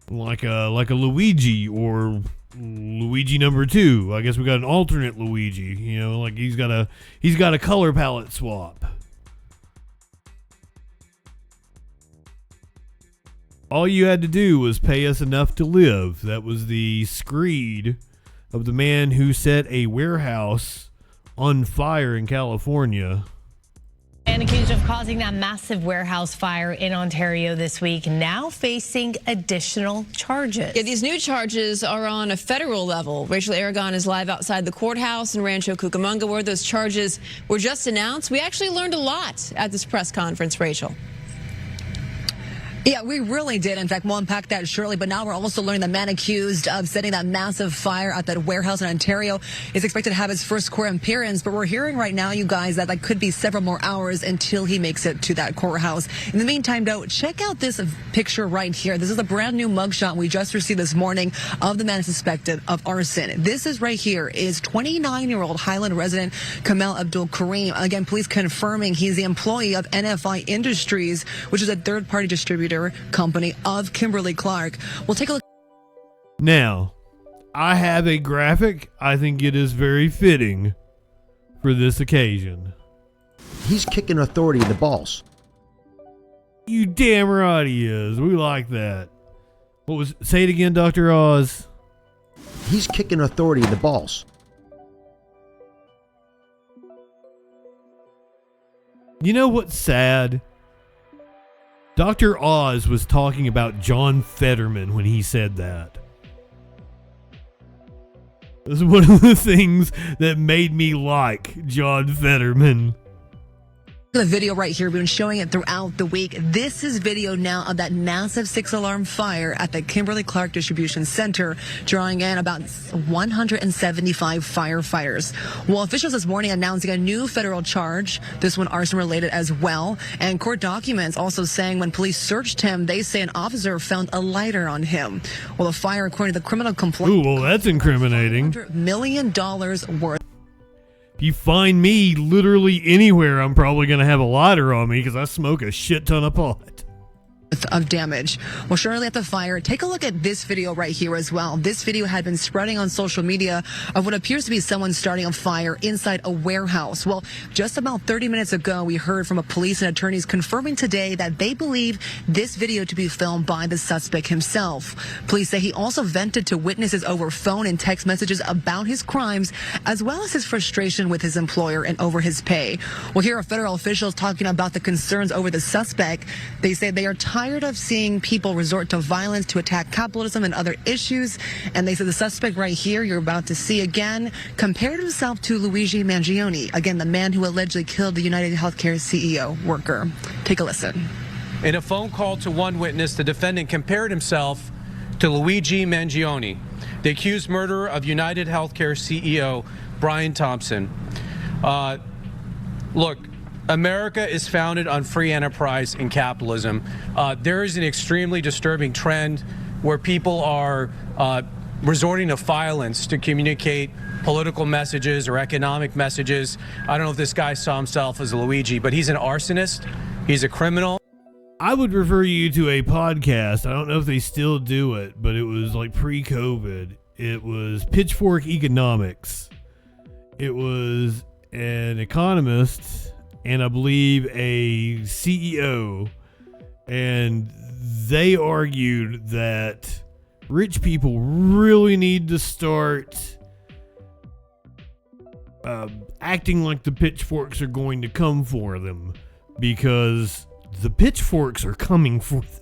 like a Luigi or Luigi number 2. I guess we got an alternate Luigi. You know, like he's got a color palette swap. All you had to do was pay us enough to live. That was the screed of the man who set a warehouse on fire in California. And accused of causing that massive warehouse fire in Ontario this week, now facing additional charges. Yeah, these new charges are on a federal level. Rachel Aragon is live outside the courthouse in Rancho Cucamonga, where those charges were just announced. We actually learned a lot at this press conference, Rachel. Yeah, we really did. In fact, we'll unpack that shortly. But now we're also learning the man accused of setting that massive fire at that warehouse in Ontario is expected to have his first court appearance. But we're hearing right now, you guys, that could be several more hours until he makes it to that courthouse. In the meantime, though, check out this picture right here. This is a brand new mugshot we just received this morning of the man suspected of arson. This is right here is 29-year-old Highland resident Kamal Abdul Kareem. Again, police confirming he's the employee of NFI Industries, which is a third-party distributor company of Kimberly-Clark. We'll take a look. Now, I have a graphic. I think it is very fitting for this occasion. He's kicking authority in the balls. You damn right he is. We like that. Say it again, Dr. Oz. He's kicking authority in the balls. You know what's sad? Dr. Oz was talking about John Fetterman when he said that. This is one of the things that made me like John Fetterman. The video right here, we've been showing it throughout the week. This is video now of that massive 6-alarm fire at the Kimberly-Clark Distribution Center, drawing in about 175 firefighters. Well, officials this morning announcing a new federal charge, this one arson related as well. And court documents also saying when police searched him, they say an officer found a lighter on him. Well, the fire, according to the criminal complaint, ooh, well, that's incriminating. $100 million worth. If you find me literally anywhere, I'm probably going to have a lighter on me because I smoke a shit ton of pot. Of damage. Well, shortly at the fire, take a look at this video right here as well. This video had been spreading on social media of what appears to be someone starting a fire inside a warehouse. Well, just about 30 minutes ago, we heard from a police and attorneys confirming today that they believe this video to be filmed by the suspect himself. Police say he also vented to witnesses over phone and text messages about his crimes, as well as his frustration with his employer and over his pay. Well, here are federal officials talking about the concerns over the suspect. They say they are tired of seeing people resort to violence to attack capitalism and other issues. And they said the suspect right here, you're about to see again, compared himself to Luigi Mangione, again, the man who allegedly killed the United Healthcare CEO worker. Take a listen. In a phone call to one witness, the defendant compared himself to Luigi Mangione, the accused murderer of United Healthcare CEO Brian Thompson. Look, America is founded on free enterprise and capitalism. There is an extremely disturbing trend where people are resorting to violence to communicate political messages or economic messages. I don't know if this guy saw himself as a Luigi, but he's an arsonist. He's a criminal. I would refer you to a podcast. I don't know if they still do it, but it was like pre-COVID. It was Pitchfork Economics. It was an economist and I believe a CEO, and they argued that rich people really need to start acting like the pitchforks are going to come for them, because the pitchforks are coming for them.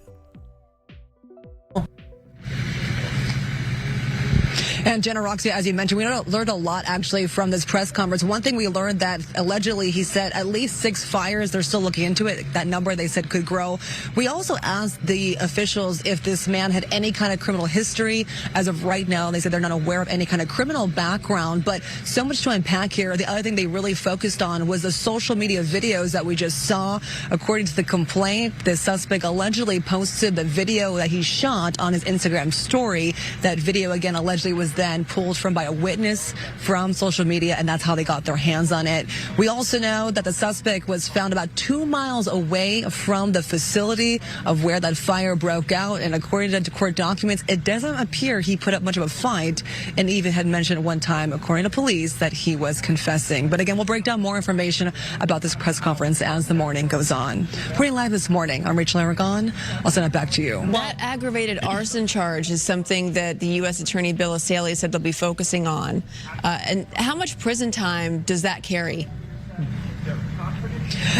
And Jenna Roxy, as you mentioned, we learned a lot actually from this press conference. One thing we learned that allegedly he said at least 6 fires. They're still looking into it. That number they said could grow. We also asked the officials if this man had any kind of criminal history. As of right now, they said they're not aware of any kind of criminal background, but so much to unpack here. The other thing they really focused on was the social media videos that we just saw. According to the complaint, the suspect allegedly posted the video that he shot on his Instagram story. That video, again, allegedly was then pulled from by a witness from social media, and that's how they got their hands on it. We also know that the suspect was found about 2 miles away from the facility of where that fire broke out, and according to court documents, it doesn't appear he put up much of a fight, and even had mentioned at one time, according to police, that he was confessing. But again, we'll break down more information about this press conference as the morning goes on. Reporting live this morning, I'm Rachel Aragon. I'll send it back to you. That aggravated arson charge is something that the U.S. Attorney Bill O'Saley said they'll be focusing on. And how much prison time does that carry?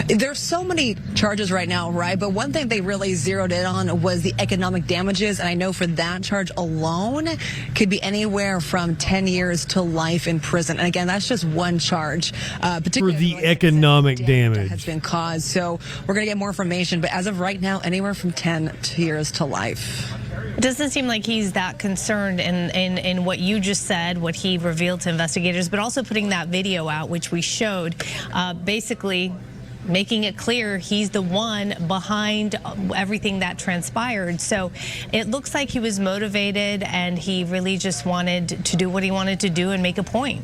There's so many charges right now, right? But one thing they really zeroed in on was the economic damages. And I know for that charge alone could be anywhere from 10 years to life in prison. And again, that's just one charge. For the economic damage that has been caused. So we're going to get more information. But as of right now, anywhere from 10 years to life. It doesn't seem like he's that concerned in what you just said, what he revealed to investigators, but also putting that video out, which we showed, basically making it clear he's the one behind everything that transpired. So it looks like he was motivated and he really just wanted to do what he wanted to do and make a point.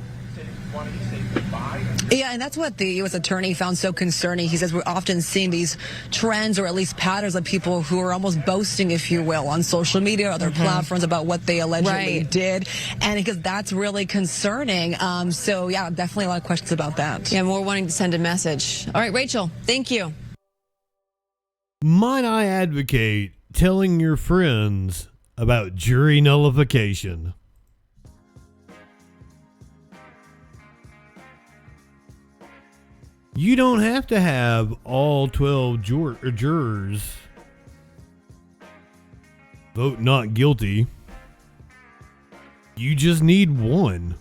Yeah, and that's what the U.S. Attorney found so concerning. He says we're often seeing these trends or at least patterns of people who are almost boasting, if you will, on social media or other platforms about what they allegedly did. And because that's really concerning. So, yeah, definitely a lot of questions about that. Yeah, more wanting to send a message. All right, Rachel, thank you. Might I advocate telling your friends about jury nullification? You don't have to have all 12 jurors vote not guilty. You just need one.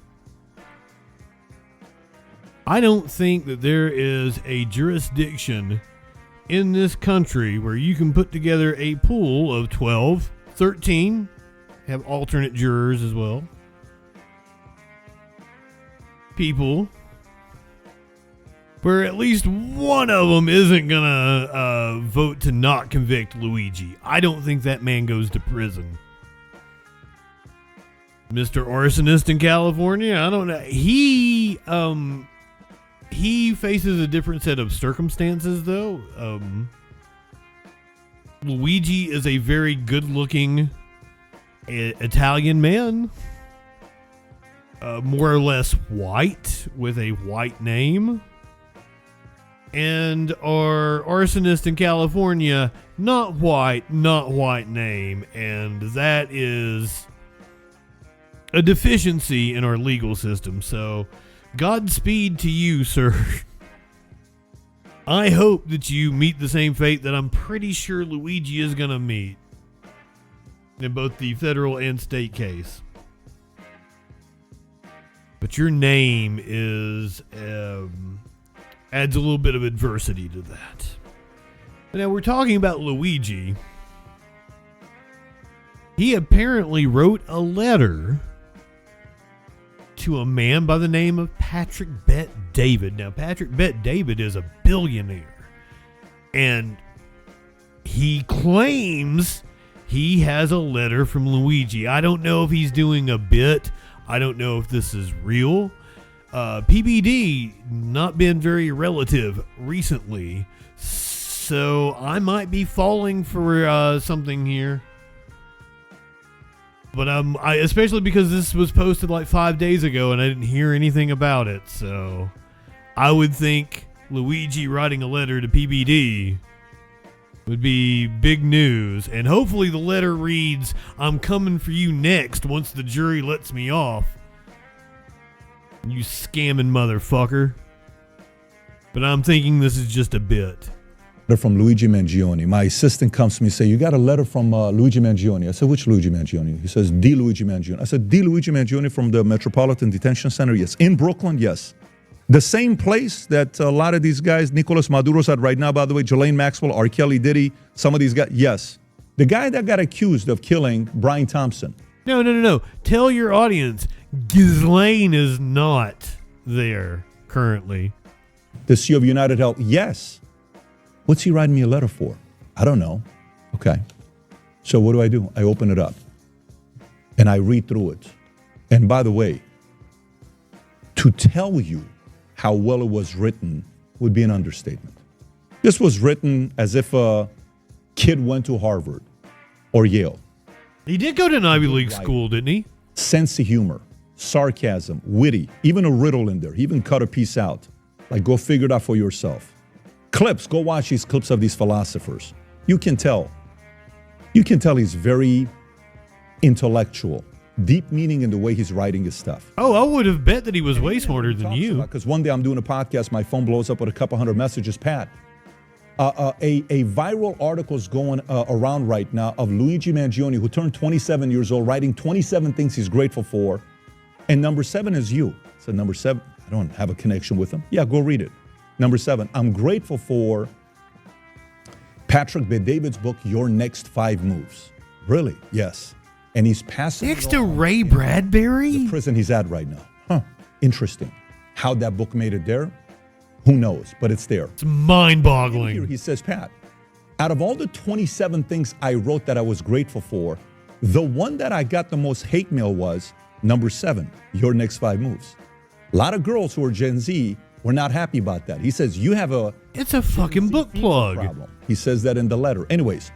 I don't think that there is a jurisdiction in this country where you can put together a pool of 12, 13, have alternate jurors as well, people, where at least one of them isn't gonna vote to not convict Luigi. I don't think that man goes to prison. Mr. Arsonist in California, I don't know. He faces a different set of circumstances, though. Luigi is a very good-looking Italian man, more or less white, with a white name. And our arsonist in California, not white name. And that is a deficiency in our legal system. So, Godspeed to you, sir. I hope that you meet the same fate that I'm pretty sure Luigi is going to meet in both the federal and state case. But your name is adds a little bit of adversity to that. Now we're talking about Luigi. He apparently wrote a letter to a man by the name of Patrick Bet David. Now, Patrick Bet David is a billionaire, and he claims he has a letter from Luigi. I don't know if he's doing a bit. I don't know if this is real. PBD not been very relative recently, so I might be falling for something here. But especially because this was posted like 5 days ago and I didn't hear anything about it. So I would think Luigi writing a letter to PBD would be big news. And hopefully the letter reads, "I'm coming for you next once the jury lets me off. You scamming motherfucker." But I'm thinking this is just a bit. From Luigi Mangione. My assistant comes to me and says, "You got a letter from Luigi Mangione." I said, "Which Luigi Mangione?" He says, "D. Luigi Mangione." I said, "D. Luigi Mangione from the Metropolitan Detention Center?" "Yes." "In Brooklyn?" "Yes." "The same place that a lot of these guys, Nicolas Maduro's at right now, by the way, Ghislaine Maxwell, R. Kelly, Diddy, some of these guys?" "Yes." "The guy that got accused of killing Brian Thompson?" No. Tell your audience, Ghislaine is not there currently. "The CEO of United Health?" "Yes." "What's he writing me a letter for?" "I don't know." "Okay." So what do? I open it up and I read through it. And by the way, to tell you how well it was written would be an understatement. This was written as if a kid went to Harvard or Yale. He did go to an Ivy League school, didn't he? Sense of humor, sarcasm, witty, even a riddle in there. He even cut a piece out. Like, go figure it out for yourself. Clips, go watch these clips of these philosophers. You can tell he's very intellectual, deep meaning in the way he's writing his stuff. Oh, I would have bet that he was way smarter than you. Because one day I'm doing a podcast, my phone blows up with a couple hundred messages. "Pat, a viral article is going around right now of Luigi Mangione, who turned 27 years old, writing 27 things he's grateful for. And number 7 is you." I said, "Number 7? I don't have a connection with him." "Yeah, go read it." Number 7, "I'm grateful for Patrick Bet David's book, Your Next 5 Moves." "Really?" "Yes." And he's passing next to Ray Bradbury? The prison he's at right now. Huh. Interesting. How that book made it there, who knows? But it's there. It's mind-boggling. Here he says, "Pat, out of all the 27 things I wrote that I was grateful for, the one that I got the most hate mail was number 7, Your Next 5 Moves." A lot of girls who are Gen Z were not happy about that. He says, "You have a..." It's a fucking book plug. Problem. He says that in the letter. Anyways,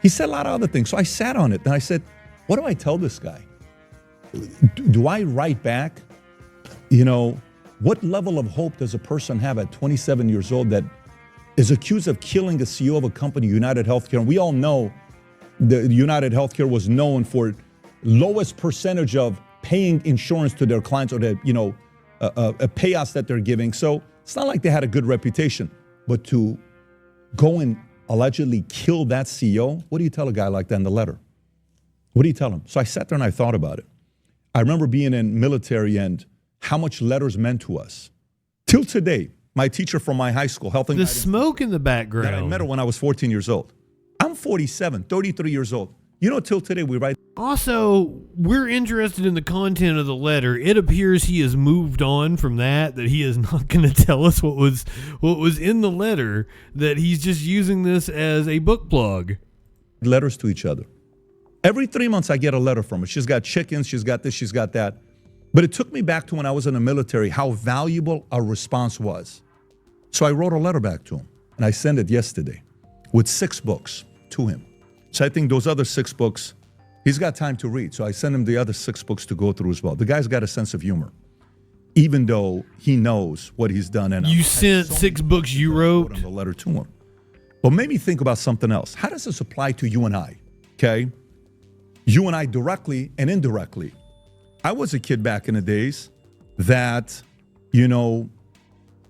he said a lot of other things. So I sat on it and I said, what do I tell this guy? Do I write back? You know, what level of hope does a person have at 27 years old that is accused of killing the CEO of a company, United Healthcare? And we all know the United Healthcare was known for lowest percentage of paying insurance to their clients, or the, payouts that they're giving. So it's not like they had a good reputation. But to go and allegedly kill that CEO, what do you tell a guy like that in the letter? What do you tell them? So I sat there and I thought about it. I remember being in military and how much letters meant to us. Till today, my teacher from my high school, health and The guidance, smoke in the background. that I met her when I was 14 years old. I'm 47, 33 years old. You know, till today we write. Also, we're interested in the content of the letter. It appears he has moved on from that he is not going to tell us what was in the letter, that he's just using this as a book plug. Letters to each other. Every 3 months I get a letter from her. She's got chickens, she's got this, she's got that. But it took me back to when I was in the military, how valuable our response was. So I wrote a letter back to him, and I sent it yesterday with 6 books to him. So I think those other 6 books, he's got time to read. So I sent him the other 6 books to go through as well. The guy's got a sense of humor, even though he knows what he's done. And you sent 6 books you wrote? On the letter to him. But made me think about something else. How does this apply to you and I? Okay? You and I directly and indirectly. I was a kid back in the days that, you know,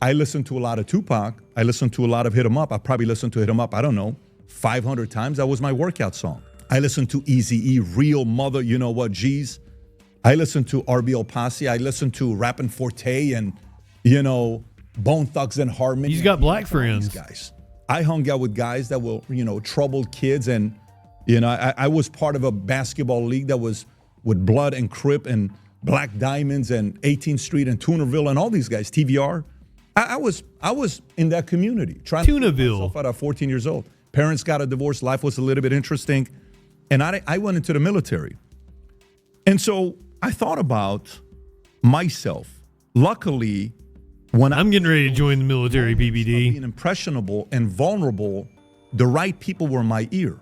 I listened to a lot of Tupac. I listened to a lot of Hit 'Em Up. I probably listened to Hit 'Em Up, I don't know, 500 times. That was my workout song. I listened to Eazy-E, Real Mother, You Know What, G's. I listened to RBL Posse. I listened to Rappin' Forte and, you know, Bone Thugs and Harmony. He's got black friends. Guys. I hung out with guys that were, you know, troubled kids. And, you know, I was part of a basketball league that was with Blood and Crip and Black Diamonds and 18th Street and Tunerville and all these guys, TVR. I was in that community. Trying to figure myself out at 14 years old. Parents got a divorce. Life was a little bit interesting. And I went into the military. And so I thought about myself. Luckily, when I'm getting ready to join the military, PBD. Being impressionable and vulnerable, the right people were in my ear.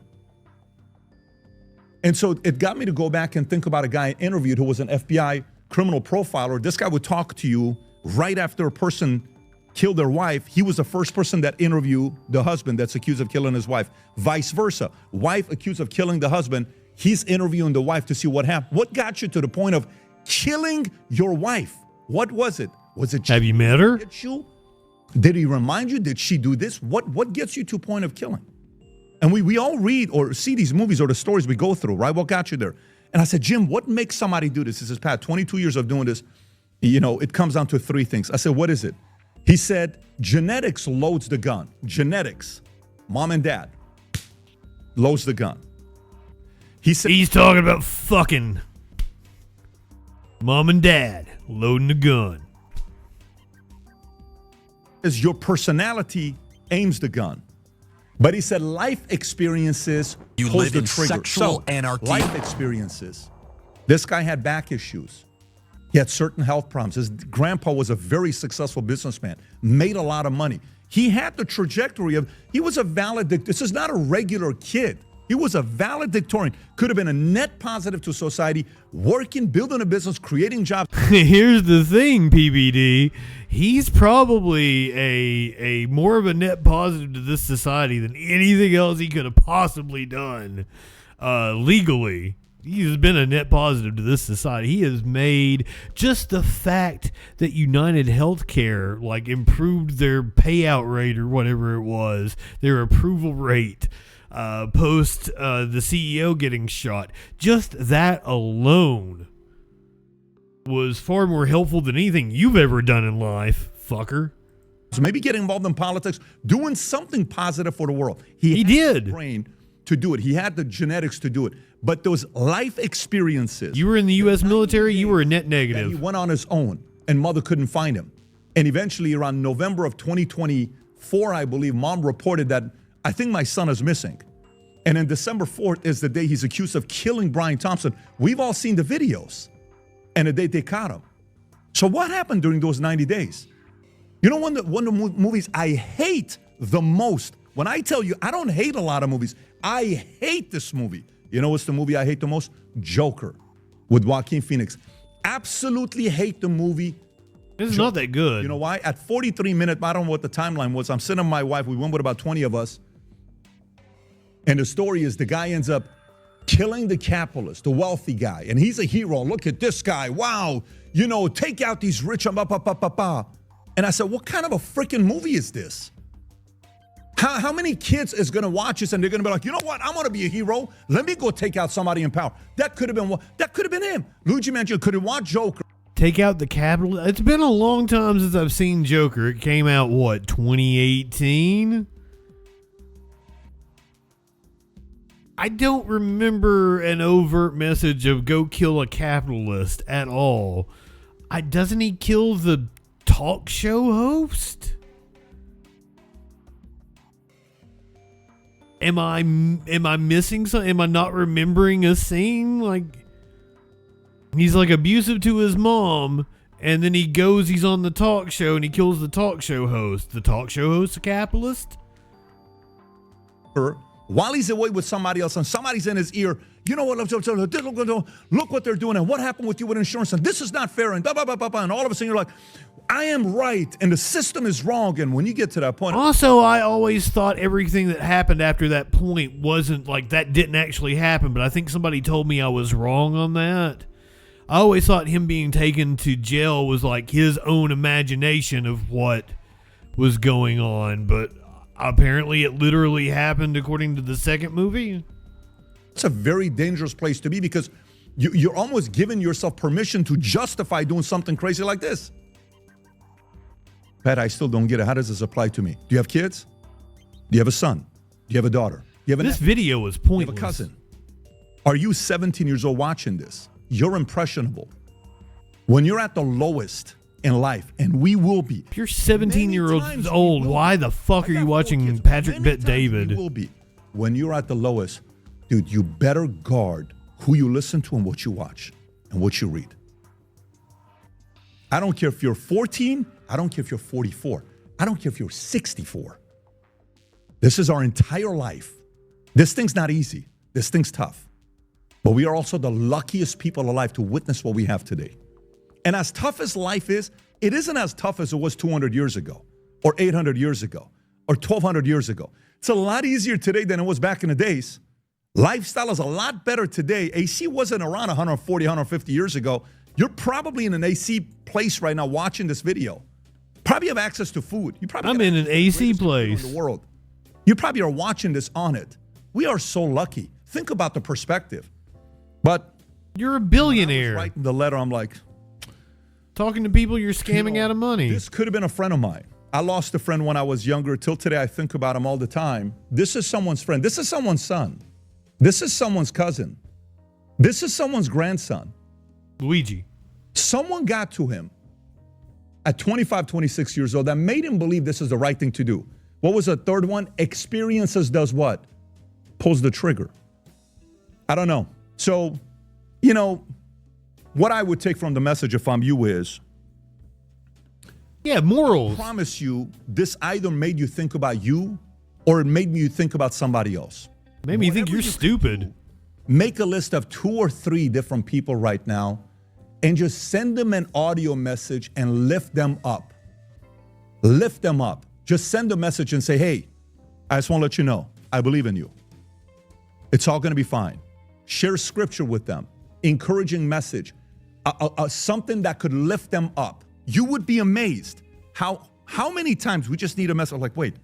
And so it got me to go back and think about a guy I interviewed who was an FBI criminal profiler. This guy would talk to you right after a person killed their wife. He was the first person that interviewed the husband that's accused of killing his wife. Vice versa. Wife accused of killing the husband. He's interviewing the wife to see what happened. What got you to the point of killing your wife? What was it? Was it? Have you met her? Did he remind you? Did she do this? What gets you to a point of killing? And we all read or see these movies or the stories we go through, right? What got you there? And I said, Jim, what makes somebody do this? This is Pat, 22 years of doing this. You know, it comes down to 3 things. I said, what is it? He said, genetics loads the gun. Genetics. Mom and dad loads the gun. He said, he's talking about fucking mom and dad loading the gun. Is your personality aims the gun. But he said life experiences You pulls live the in trigger. sexual anarchy. Life experiences. This guy had back issues. He had certain health problems. His grandpa was a very successful businessman, made a lot of money. He had the trajectory of, he was a valedictorian. This is not a regular kid. He was a valedictorian. Could have been a net positive to society, working, building a business, creating jobs. Here's the thing, PBD. He's probably a more of a net positive to this society than anything else he could have possibly done legally. He's been a net positive to this society. He has made just the fact that United Healthcare like improved their payout rate or whatever it was, their approval rate post the CEO getting shot. Just that alone was far more helpful than anything you've ever done in life, fucker. So maybe getting involved in politics, doing something positive for the world. He did. The brain to do it. He had the genetics to do it. But those life experiences. You were in the U.S. military, you were a net negative. He went on his own, and mother couldn't find him. And eventually, around November of 2024, I believe, mom reported that, I think my son is missing. And then December 4th is the day he's accused of killing Brian Thompson. We've all seen the videos. And the day they caught him. So what happened during those 90 days? You know, one of the movies I hate the most, when I tell you I don't hate a lot of movies, I hate this movie. You know what's the movie I hate the most? Joker with Joaquin Phoenix. Absolutely hate the movie. It's not that good. You know why? At 43 minutes, I don't know what the timeline was. I'm sitting with my wife. We went with about 20 of us. And the story is the guy ends up killing the capitalist, the wealthy guy. And he's a hero. Look at this guy. Wow. You know, take out these rich. And I said, what kind of a freaking movie is this? How many kids is going to watch this and they're going to be like, you know what? I'm going to be a hero. Let me go take out somebody in power. That could have been him. Luigi Mangione could have watched Joker. Take out the Capitol. It's been a long time since I've seen Joker. It came out, 2018? I don't remember an overt message of go kill a capitalist at all. Doesn't he kill the talk show host? Am I missing something? Am I not remembering a scene? Like, he's like abusive to his mom, and then he's on the talk show and he kills the talk show host. The talk show host a capitalist? While he's away with somebody else and somebody's in his ear, you know what, look what they're doing and what happened with you with insurance and this is not fair and blah, blah, blah, blah, blah. And all of a sudden you're like, I am right and the system is wrong. And when you get to that point. Also, I always thought everything that happened after that point wasn't like that didn't actually happen, but I think somebody told me I was wrong on that. I always thought him being taken to jail was like his own imagination of what was going on, but apparently it literally happened according to the second movie. It's a very dangerous place to be because you're almost giving yourself permission to justify doing something crazy like this. Pat, I still don't get it. How does this apply to me? Do you have kids? Do you have a son? Do you have a daughter? Do you have this video was pointless. Do you have a cousin? Are you 17 years old watching this? You're impressionable. When you're at the lowest in life, and we will be. If you're 17 years old, why the fuck are you watching Patrick Bet David? We will be. When you're at the lowest, dude, you better guard who you listen to and what you watch and what you read. I don't care if you're 14. I don't care if you're 44. I don't care if you're 64. This is our entire life. This thing's not easy. This thing's tough. But we are also the luckiest people alive to witness what we have today. And as tough as life is, it isn't as tough as it was 200 years ago or 800 years ago or 1,200 years ago. It's a lot easier today than it was back in the days. Lifestyle is a lot better today. AC wasn't around 140, 150 years ago. You're probably in an AC place right now watching this video. Probably have access to food. I'm in an AC place. In the world. You probably are watching this on it. We are so lucky. Think about the perspective. But you're a billionaire. When I was writing the letter, I'm like, talking to people you're scamming out of money. This could have been a friend of mine. I lost a friend when I was younger. Till today, I think about him all the time. This is someone's friend. This is someone's son. This is someone's cousin. This is someone's grandson. Luigi. Someone got to him at 25, 26 years old that made him believe this is the right thing to do. What was the third one? Experiences does what? Pulls the trigger. I don't know. So, you know, what I would take from the message if I'm you is, morals. I promise you, this either made you think about you or it made you think about somebody else. Made me think you're stupid. Make a list of 2 or 3 different people right now and just send them an audio message and lift them up. Lift them up. Just send a message and say, hey, I just want to let you know, I believe in you. It's all going to be fine. Share scripture with them. Encouraging message. Something that could lift them up. You would be amazed how many times we just need a message like, wait,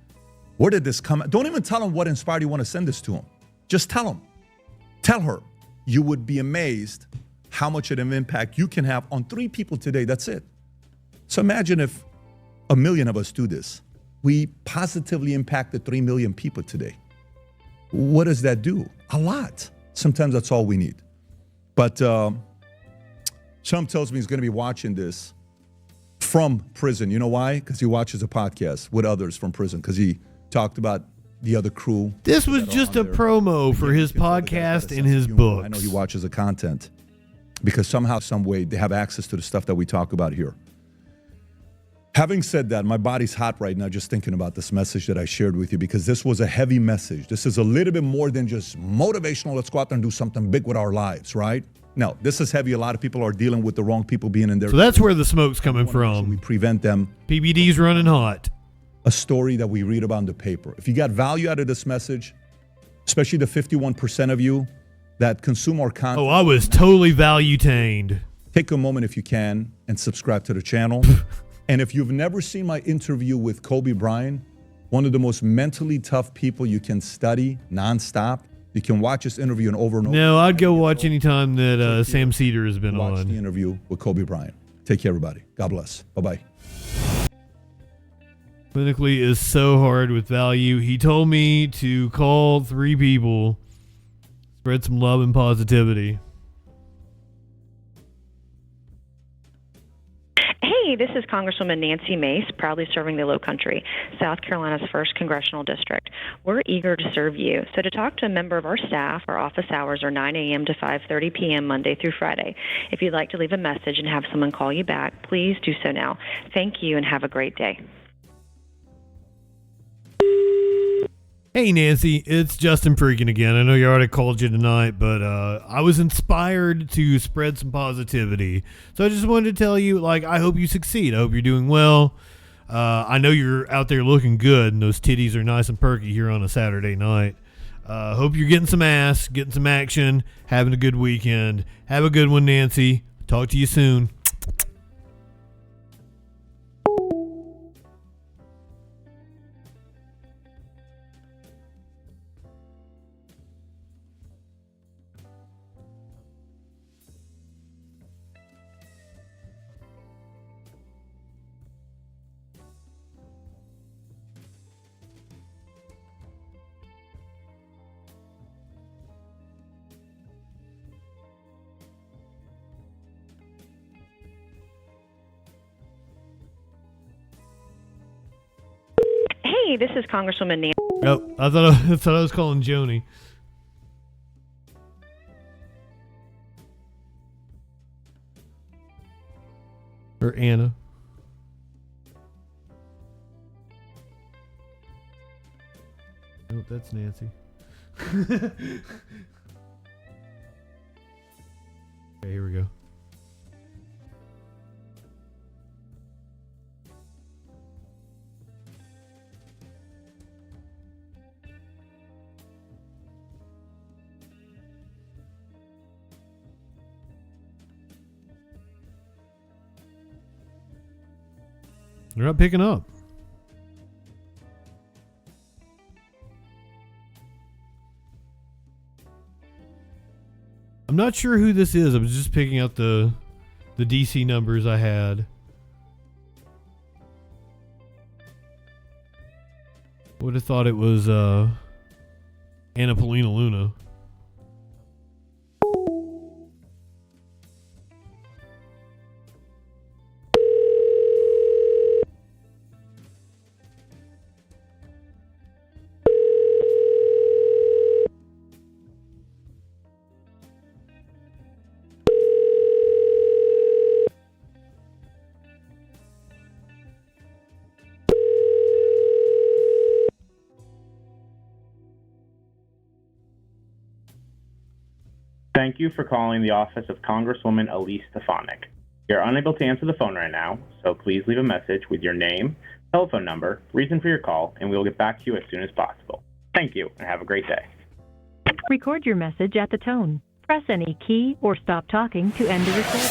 where did this come? Don't even tell them what inspired you want to send this to them. Just tell them. Tell her. You would be amazed how much of an impact you can have on 3 people today. That's it. So imagine if 1 million of us do this. We positively impacted 3 million people today. What does that do? A lot. Sometimes that's all we need. But Trump tells me he's going to be watching this from prison. You know why? Because he watches a podcast with others from prison because he talked about the other crew. This was just a promo for his podcast and his books. I know he watches the content because somehow, some way, they have access to the stuff that we talk about here. Having said that, my body's hot right now just thinking about this message that I shared with you because this was a heavy message. This is a little bit more than just motivational. Let's go out there and do something big with our lives, right? No, this is heavy. A lot of people are dealing with the wrong people being in there. So that's where the smoke's coming from. We prevent them. PBD's running hot. A story that we read about in the paper. If you got value out of this message, especially the 51% of you that consume our content. Oh, I was totally value-tained. Take a moment if you can and subscribe to the channel. And if you've never seen my interview with Kobe Bryant, one of the most mentally tough people you can study nonstop. You can watch this interview and over and over. No, I'd go watch any time that Sam Cedar has been Watch on. the interview with Kobe Bryant. Take care, everybody. God bless. Bye-bye. Clinically is so hard with value. He told me to call 3 people, spread some love and positivity. Hey, this is Congresswoman Nancy Mace, proudly serving the Low Country, South Carolina's 1st Congressional District. We're eager to serve you. So to talk to a member of our staff, our office hours are 9 a.m. to 5:30 p.m. Monday through Friday. If you'd like to leave a message and have someone call you back, please do so now. Thank you and have a great day. Hey Nancy, it's Justin Freakin again. I know you already called you tonight, but I was inspired to spread some positivity. So I just wanted to tell you, I hope you succeed. I hope you're doing well. I know you're out there looking good, and those titties are nice and perky here on a Saturday night. Hope you're getting some ass, getting some action, having a good weekend. Have a good one, Nancy. Talk to you soon. Hey, this is Congresswoman Nancy. Oh, I thought I was calling Joni. Or Anna. Nope, that's Nancy. Okay, here we go. They're not picking up. I'm not sure who this is. I was just picking out the DC numbers I had. Would have thought it was Anna Polina Luna. Thank you for calling the office of Congresswoman Elise Stefanik. You're unable to answer the phone right now, so please leave a message with your name, telephone number, reason for your call, and we will get back to you as soon as possible. Thank you, and have a great day. Record your message at the tone. Press any key or stop talking to end the recording.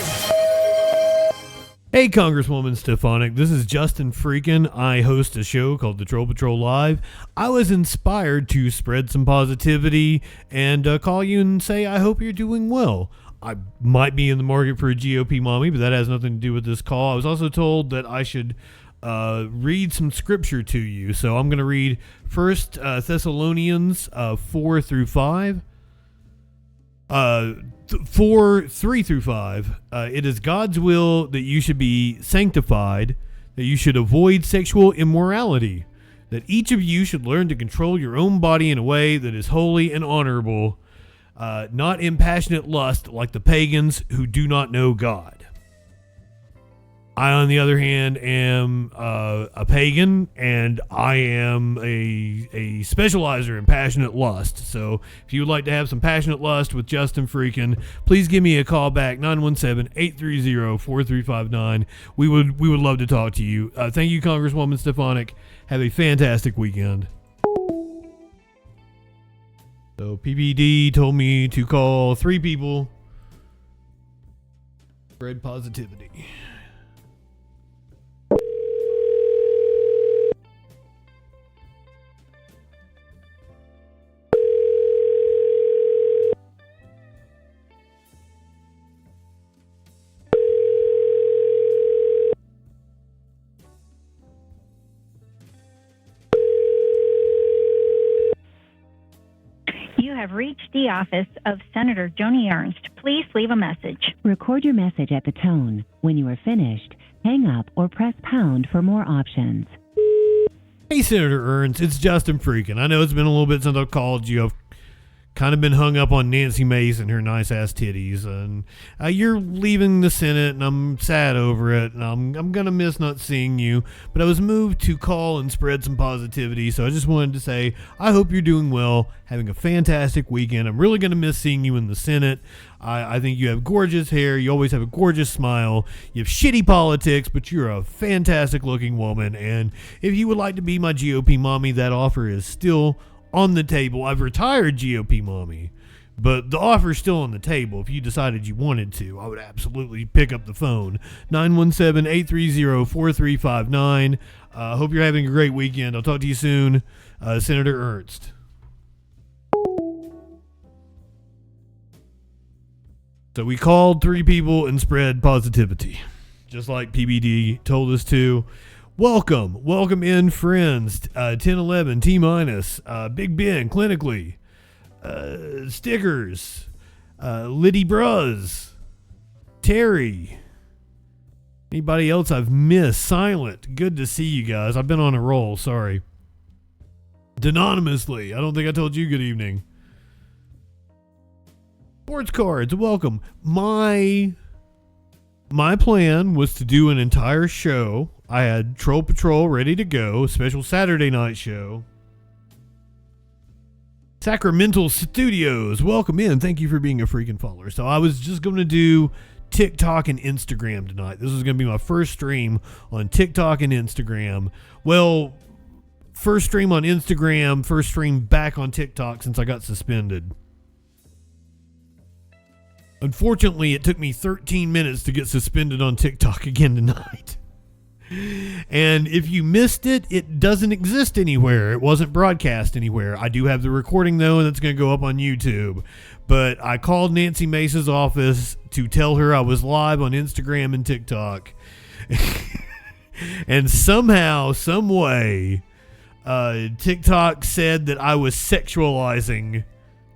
Hey, Congresswoman Stefanik, this is Justin Freakin. I host a show called The Troll Patrol Live. I was inspired to spread some positivity and call you and say I hope you're doing well. I might be in the market for a GOP mommy, but that has nothing to do with this call. I was also told that I should read some scripture to you, so I'm going to read 1 Thessalonians 4 through 5. 3 through 5. It is God's will that you should be sanctified, that you should avoid sexual immorality, that each of you should learn to control your own body in a way that is holy and honorable, not in passionate lust like the pagans who do not know God. I, on the other hand, am a pagan, and I am a specializer in passionate lust. So if you would like to have some passionate lust with Justin Freakin, please give me a call back, 917-830-4359. We would love to talk to you. Thank you, Congresswoman Stefanik. Have a fantastic weekend. So PBD told me to call 3 people. Spread positivity. have reached the office of Senator Joni Ernst. Please leave a message. Record your message at the tone. When you are finished, hang up or press pound for more options. Hey, Senator Ernst, it's Justin Freakin. I know it's been a little bit since I've called you. I've kind of been hung up on Nancy Mace and her nice-ass titties, and you're leaving the Senate, and I'm sad over it, and I'm going to miss not seeing you, but I was moved to call and spread some positivity, so I just wanted to say I hope you're doing well, having a fantastic weekend. I'm really going to miss seeing you in the Senate. I think you have gorgeous hair. You always have a gorgeous smile. You have shitty politics, but you're a fantastic-looking woman, and if you would like to be my GOP mommy, that offer is still on the table. I've retired GOP mommy, but the offer's still on the table. If you decided you wanted to, I would absolutely pick up the phone. 917-830-4359. Hope you're having a great weekend. I'll talk to you soon. Senator Ernst. So we called 3 people and spread positivity, just like PBD told us to. Welcome in, friends. 1011, T-minus, Big Ben, clinically, stickers, Liddy Bruz, Terry. Anybody else I've missed? Silent. Good to see you guys. I've been on a roll. Sorry. Anonymously. I don't think I told you good evening. Sports cards. Welcome. My plan was to do an entire show. I had Troll Patrol ready to go, special Saturday night show. Sacramento Studios, welcome in. Thank you for being a freaking follower. So I was just going to do TikTok and Instagram tonight. This was going to be my first stream on TikTok and Instagram. Well, first stream on Instagram, first stream back on TikTok since I got suspended. Unfortunately, it took me 13 minutes to get suspended on TikTok again tonight. And if you missed it, it doesn't exist anywhere. It wasn't broadcast anywhere. I do have the recording, though, and it's going to go up on YouTube. But I called Nancy Mace's office to tell her I was live on Instagram and TikTok. And somehow, some way, TikTok said that I was sexualizing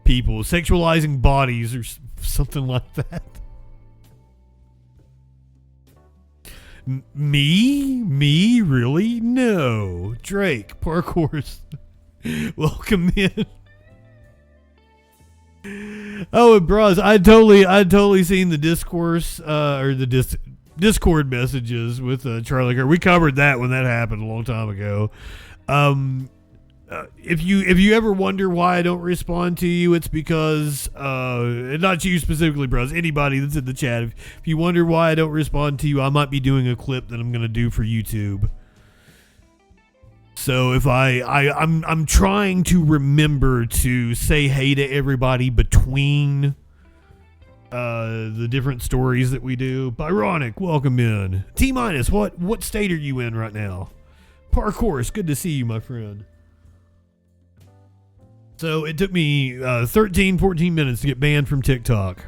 people, sexualizing bodies, or something like that. Me? Really? No. Drake, parkours. Welcome in. Oh, and bros, I'd totally seen the discourse, or the Discord messages with Charlie Kirk. We covered that when that happened a long time ago. If you ever wonder why I don't respond to you, it's because not you specifically, bros. Anybody that's in the chat, if you wonder why I don't respond to you, I might be doing a clip that I'm gonna do for YouTube. So if I'm trying to remember to say hey to everybody between the different stories that we do. Byronic, welcome in. T-minus, what state are you in right now? Parkour, it's good to see you, my friend. So it took me 13, 14 minutes to get banned from TikTok.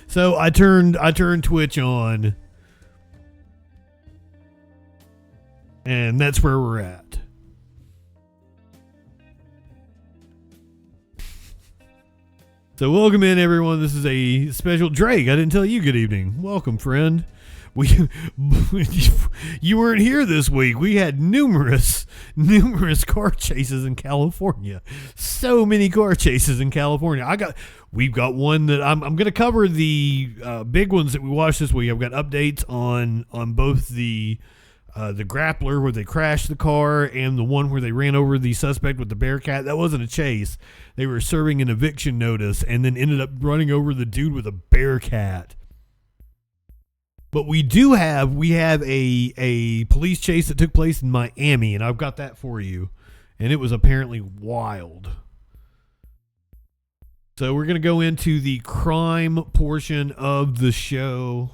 So I turned Twitch on. And that's where we're at. So welcome in, everyone. This is a special Drake. I didn't tell you good evening. Welcome, friend. You weren't here this week. We had numerous car chases in California. So many car chases in California. We've got one that I'm going to cover the big ones that we watched this week. I've got updates on both the grappler where they crashed the car and the one where they ran over the suspect with the Bearcat. That wasn't a chase. They were serving an eviction notice and then ended up running over the dude with a Bearcat. But we have a police chase that took place in Miami, and I've got that for you. And it was apparently wild. So we're going to go into the crime portion of the show.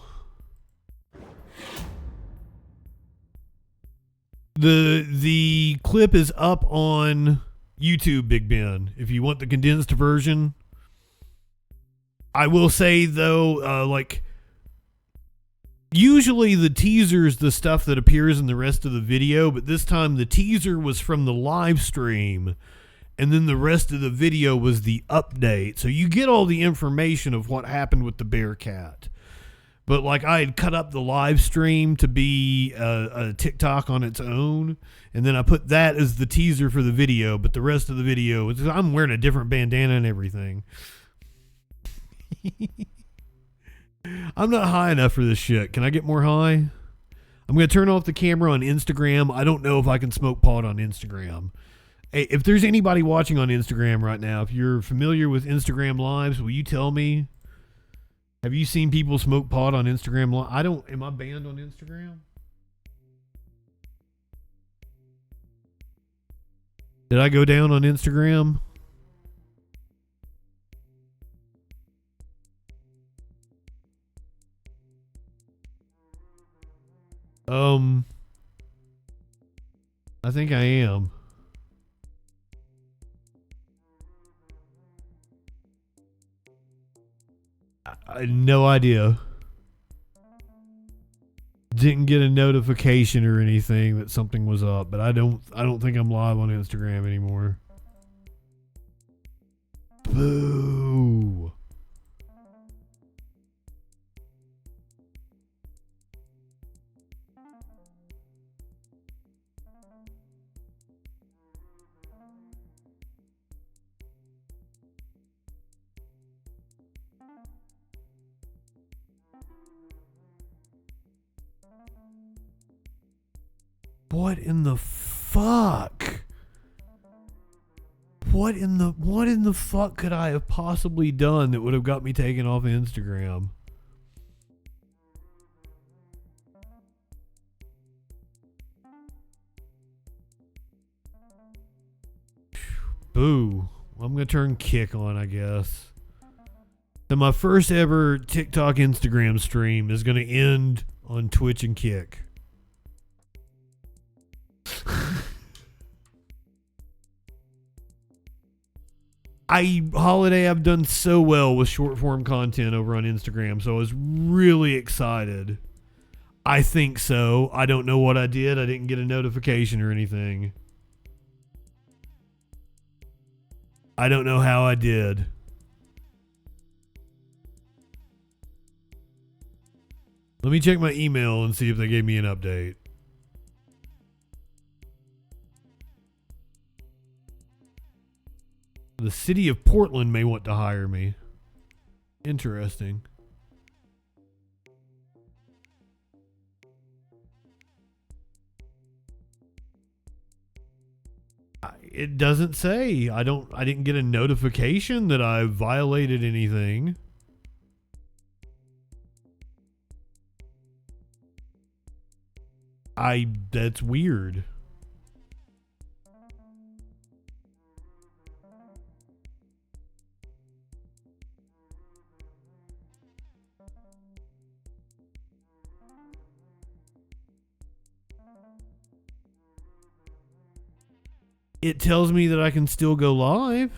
The clip is up on YouTube, Big Ben, if you want the condensed version. I will say, though, usually the teaser is the stuff that appears in the rest of the video, but this time the teaser was from the live stream, and then the rest of the video was the update. So you get all the information of what happened with the Bearcat. But like I had cut up the live stream to be a TikTok on its own, and then I put that as the teaser for the video, but the rest of the video is I'm wearing a different bandana and everything. I'm not high enough for this shit. Can I get more high? I'm going to turn off the camera on Instagram. I don't know if I can smoke pot on Instagram. Hey, if there's anybody watching on Instagram right now, if you're familiar with Instagram Lives, will you tell me? Have you seen people smoke pot on Instagram Live? Am I banned on Instagram? Did I go down on Instagram? I think I am. I had no idea. Didn't get a notification or anything that something was up, but I don't think I'm live on Instagram anymore. Boo. What in the fuck? What in the fuck could I have possibly done that would have got me taken off Instagram? Boo. I'm going to turn Kick on, I guess. So my first ever TikTok Instagram stream is going to end on Twitch and Kick. Holiday, I've done so well with short form content over on Instagram, so I was really excited. I think so. I don't know what I did. I didn't get a notification or anything. I don't know how I did. Let me check my email and see if they gave me an update. The city of Portland may want to hire me. Interesting. It doesn't say. I didn't get a notification that I violated anything. That's weird. It tells me that I can still go live.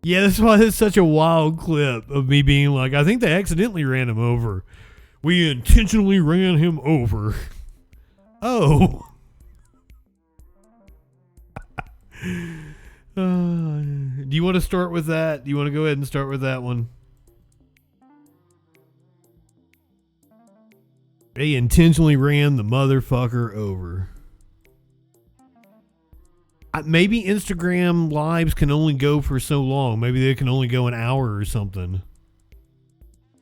Yeah, that's why it's such a wild clip of me being like, I think they accidentally ran him over. We intentionally ran him over. Oh. Do you want to start with that? Do you want to go ahead and start with that one? They intentionally ran the motherfucker over. Maybe Instagram lives can only go for so long. Maybe they can only go an hour or something.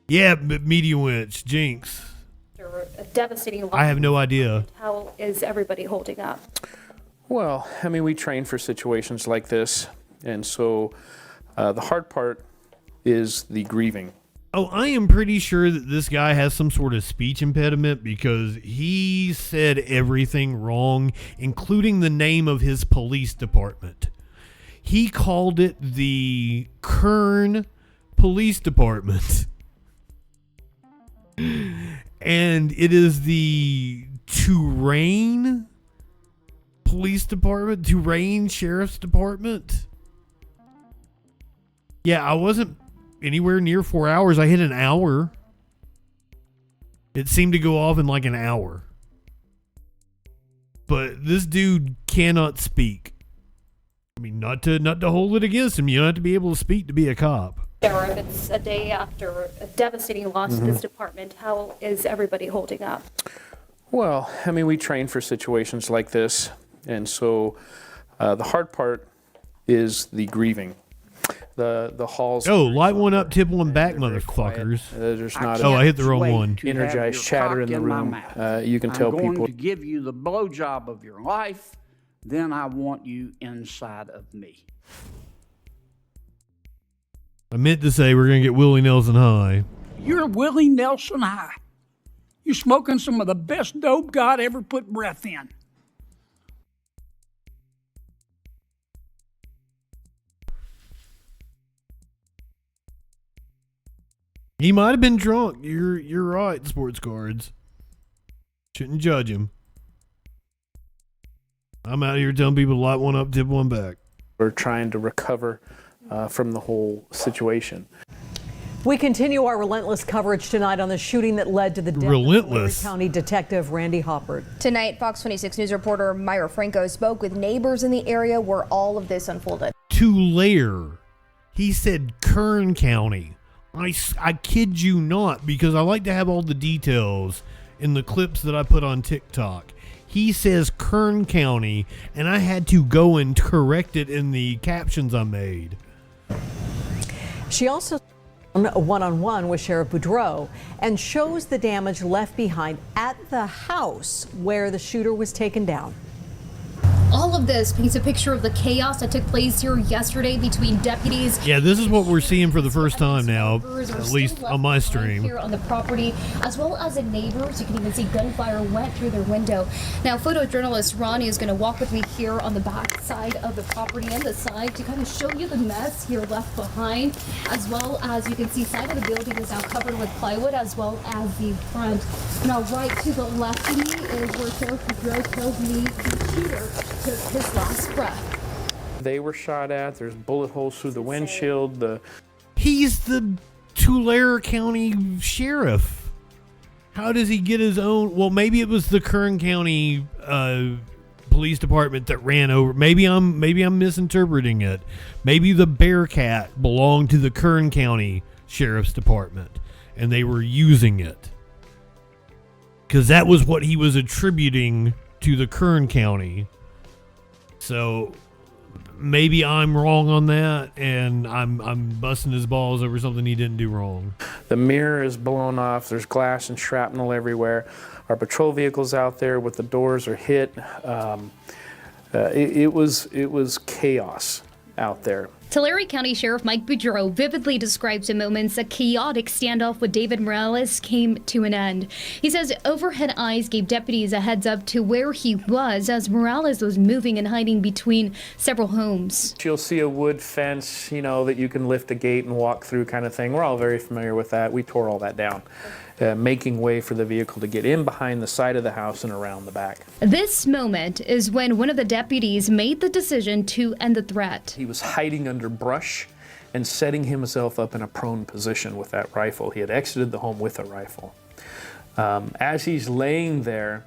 Yeah, but Media Winch, Jinx. A devastating loss. I have no idea. How is everybody holding up? Well, I mean, we train for situations like this. And so the hard part is the grieving. Oh, I am pretty sure that this guy has some sort of speech impediment because he said everything wrong, including the name of his police department. He called it the Kern Police Department. And it is the Tulane Police Department, Tulane Sheriff's Department. Yeah, I wasn't anywhere near 4 hours. I hit an hour. It seemed to go off in like an hour. But this dude cannot speak. I mean, not to hold it against him. You don't have to be able to speak to be a cop. Sheriff, it's a day after a devastating loss to this department. How is everybody holding up? Well, I mean, we train for situations like this. And so the hard part is the grieving. The halls. Oh, light one up, tip one back, motherfuckers. There's not I hit the wrong one. Energized chatter in the room. You can tell people. I'm going to give you the blowjob of your life. Then I want you inside of me. I meant to say we're going to get Willie Nelson high. You're Willie Nelson high. You're smoking some of the best dope God ever put breath in. He might have been drunk. You're right, sports cards. Shouldn't judge him. I'm out here telling people to light one up, tip one back. We're trying to recover from the whole situation. We continue our relentless coverage tonight on the shooting that led to the death of Thur County Detective Randy Hoppert. Tonight, Fox 26 News reporter Myra Franco spoke with neighbors in the area where all of this unfolded. Tulare. He said Kern County. I kid you not, because I like to have all the details in the clips that I put on TikTok. He says Kern County, and I had to go and correct it in the captions I made. She also one-on-one with Sheriff Boudreau and shows the damage left behind at the house where the shooter was taken down. All of this paints a picture of the chaos that took place here yesterday between deputies. Yeah, this is what we're seeing for the first time now, at least on my stream. Here on the property, as well as the neighbors. You can even see gunfire went through their window. Now, photojournalist Ronnie is going to walk with me here on the back side of the property and the side to kind of show you the mess here left behind, as well as you can see side of the building is now covered with plywood, as well as the front. Now, right to the left of me is where Sheriff Boudreau tells me the shooter took his last breath. They were shot at. There's bullet holes through the windshield. He's the Tulare County Sheriff. How does he get his own? Well, maybe it was the Kern County Police Department that ran over. Maybe I'm misinterpreting it. Maybe the Bearcat belonged to the Kern County Sheriff's Department, and they were using it because that was what he was attributing to the Kern County. So maybe I'm wrong on that, and I'm busting his balls over something he didn't do wrong. The mirror is blown off. There's glass and shrapnel everywhere. Our patrol vehicles out there with the doors are hit. It was chaos out there. Tulare County Sheriff Mike Boudreau vividly describes the moments a chaotic standoff with David Morales came to an end. He says overhead eyes gave deputies a heads up to where he was as Morales was moving and hiding between several homes. You'll see a wood fence, that you can lift a gate and walk through kind of thing. We're all very familiar with that. We tore all that down, making way for the vehicle to get in behind the side of the house and around the back. This moment is when one of the deputies made the decision to end the threat. He was hiding under brush and setting himself up in a prone position with that rifle. He had exited the home with a rifle. As he's laying there,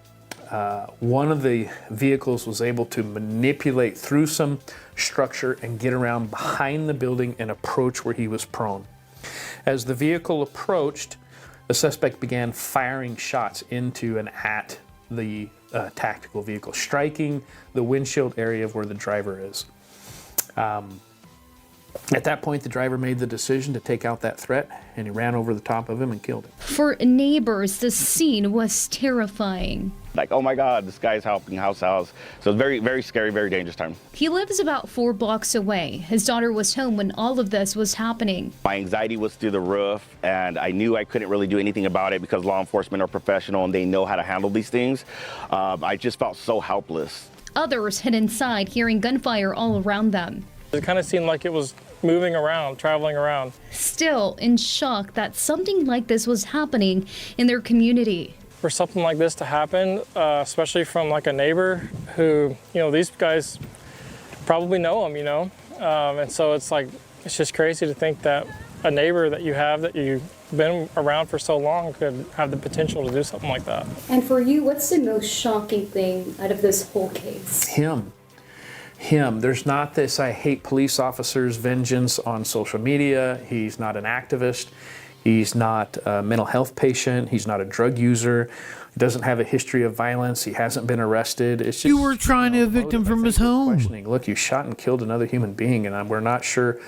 one of the vehicles was able to manipulate through some structure and get around behind the building and approach where he was prone. As the vehicle approached, the suspect began firing shots into and at the tactical vehicle, striking the windshield area of where the driver is. At that point, the driver made the decision to take out that threat, and he ran over the top of him and killed him. For neighbors, the scene was terrifying. Like, oh my God, this guy's helping house. So it's very, very scary, very dangerous time. He lives about 4 blocks away. His daughter was home when all of this was happening. My anxiety was through the roof, and I knew I couldn't really do anything about it because law enforcement are professional and they know how to handle these things. I just felt so helpless. Others hid inside, hearing gunfire all around them. It kind of seemed like it was moving around, traveling around. Still in shock that something like this was happening in their community. For something like this to happen, especially from like a neighbor who, these guys probably know him, and so it's just crazy to think that a neighbor that you have that you've been around for so long could have the potential to do something like that. And for you, what's the most shocking thing out of this whole case? Him. There's not this I hate police officers vengeance on social media. He's not an activist. He's not a mental health patient. He's not a drug user. He doesn't have a history of violence. He hasn't been arrested. It's just, you were trying to evict him from his home. Look, you shot and killed another human being, and we're not sure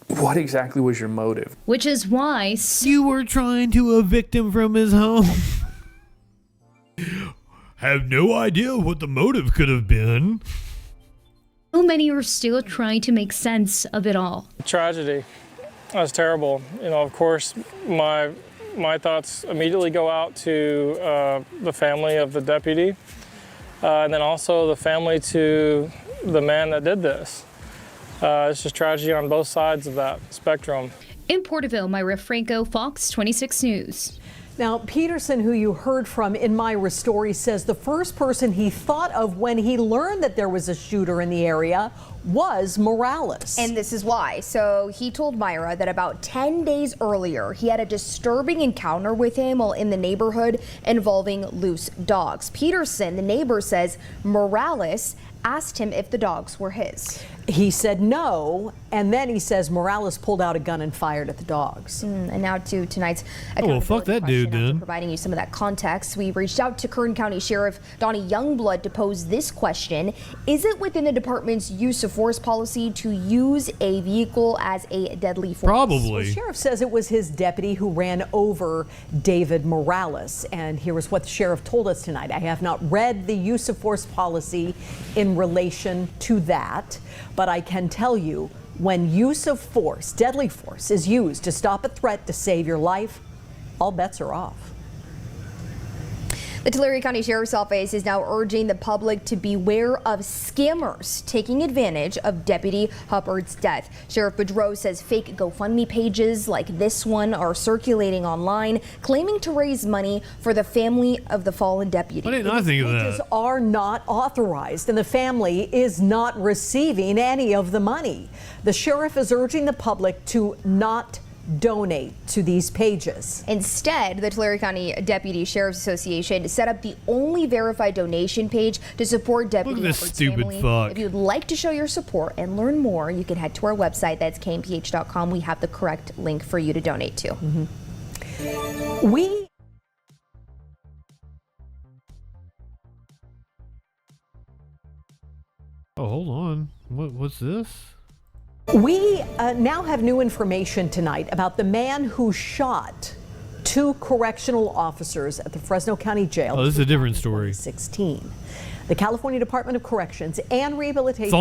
what exactly was your motive. Which is why you were trying to evict him from his home. Have no idea what the motive could have been. so many are still trying to make sense of it all. Tragedy. That's terrible. You know, of course, my thoughts immediately go out to the family of the deputy, and then also the family to the man that did this. It's just tragedy on both sides of that spectrum. In Porterville, Myra Franco, Fox 26 News. Now, Peterson, who you heard from in Myra's story, says the first person he thought of when he learned that there was a shooter in the area was Morales. And this is why. So he told Myra that about 10 days earlier, he had a disturbing encounter with him while in the neighborhood involving loose dogs. Peterson, the neighbor, says Morales asked him if the dogs were his. He said no, and then he says Morales pulled out a gun and fired at the dogs. And now to tonight's fuck that dude, then. Providing you some of that context, we reached out to Kern County Sheriff Donnie Youngblood to pose this question: is it within the department's use of force policy to use a vehicle as a deadly force? Probably. Well, the sheriff says it was his deputy who ran over David Morales, and here is what the sheriff told us tonight. I have not read the use of force policy in relation to that, but I can tell you, when use of force, deadly force, is used to stop a threat to save your life, all bets are off. The Tulare County Sheriff's Office is now urging the public to beware of scammers taking advantage of Deputy Hubbard's death. Sheriff Boudreau says fake GoFundMe pages like this one are circulating online, claiming to raise money for the family of the fallen deputy. Why didn't I think of that? Pages are not authorized, and the family is not receiving any of the money. The sheriff is urging the public to not donate to these pages. Instead, the Tulare County Deputy Sheriff's Association set up the only verified donation page to support Deputy Look at this Hubbard's stupid family. fuck. If you'd like to show your support and learn more, you can head to our website. That's kmph.com. We have the correct link for you to donate to. Oh, hold on. What's this? We now have new information tonight about the man who shot two correctional officers at the Fresno County Jail. Oh, this is a different story. 2016. The California Department of Corrections and Rehabilitation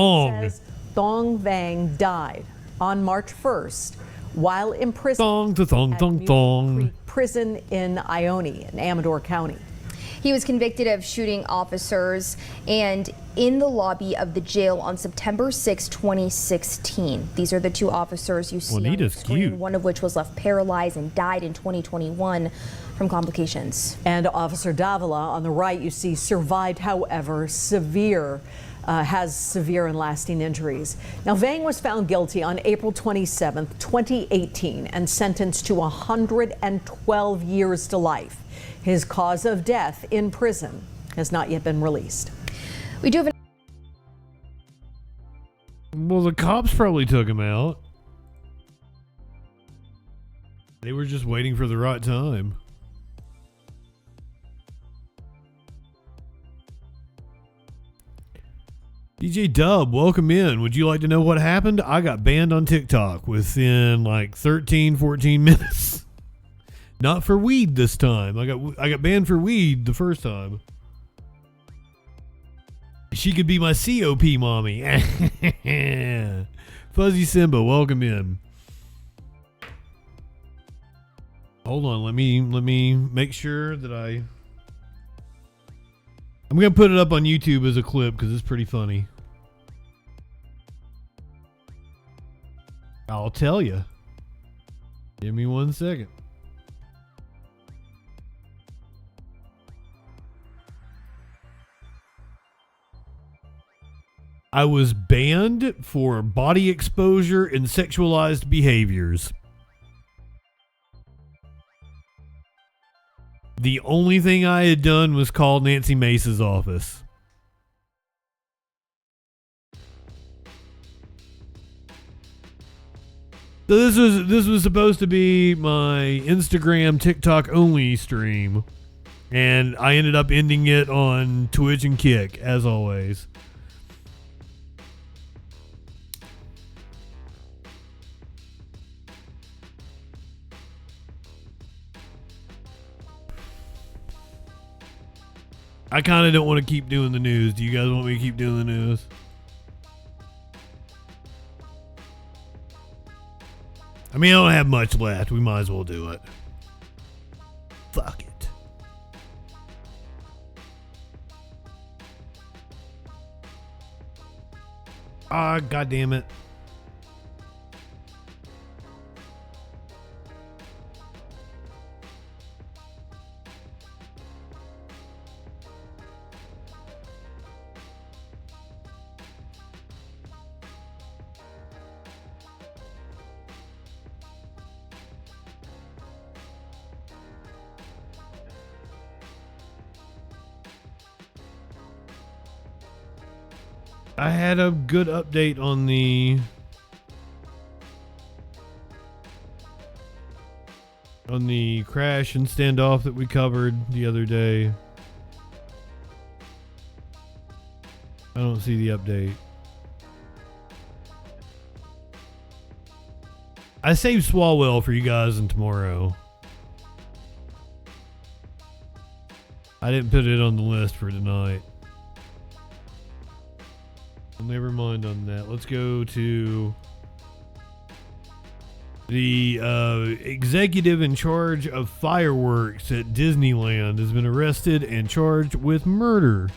says Thong Vang died on March 1st while in prison Thong. Creek Prison in Ione in Amador County. He was convicted of shooting officers and in the lobby of the jail on September 6, 2016. These are the two officers you see on the screen, one of which was left paralyzed and died in 2021 from complications. And Officer Davila on the right you see survived, however, has severe and lasting injuries. Now, Vang was found guilty on April 27, 2018 and sentenced to 112 years to life. His cause of death in prison has not yet been released. We do have Well, the cops probably took him out. They were just waiting for the right time. DJ Dub, welcome in. Would you like to know what happened? I got banned on TikTok within like 13, 14 minutes. Not for weed this time. I got banned for weed the first time. She could be my COP mommy. Fuzzy Simba, welcome in. Hold on, let me make sure that I'm gonna put it up on YouTube as a clip because it's pretty funny. I'll tell you. Give me 1 second. I was banned for body exposure and sexualized behaviors. The only thing I had done was call Nancy Mace's office. So this was supposed to be my Instagram, TikTok only stream, and I ended up ending it on Twitch and Kick, as always. I kind of don't want to keep doing the news. Do you guys want me to keep doing the news? I mean, I don't have much left. We might as well do it. Fuck it. Ah, God damn it. I had a good update on the crash and standoff that we covered the other day. I don't see the update. I saved Swalwell for you guys and tomorrow. I didn't put it on the list for tonight. Never mind on that. Let's go to the executive in charge of fireworks at Disneyland has been arrested and charged with murder.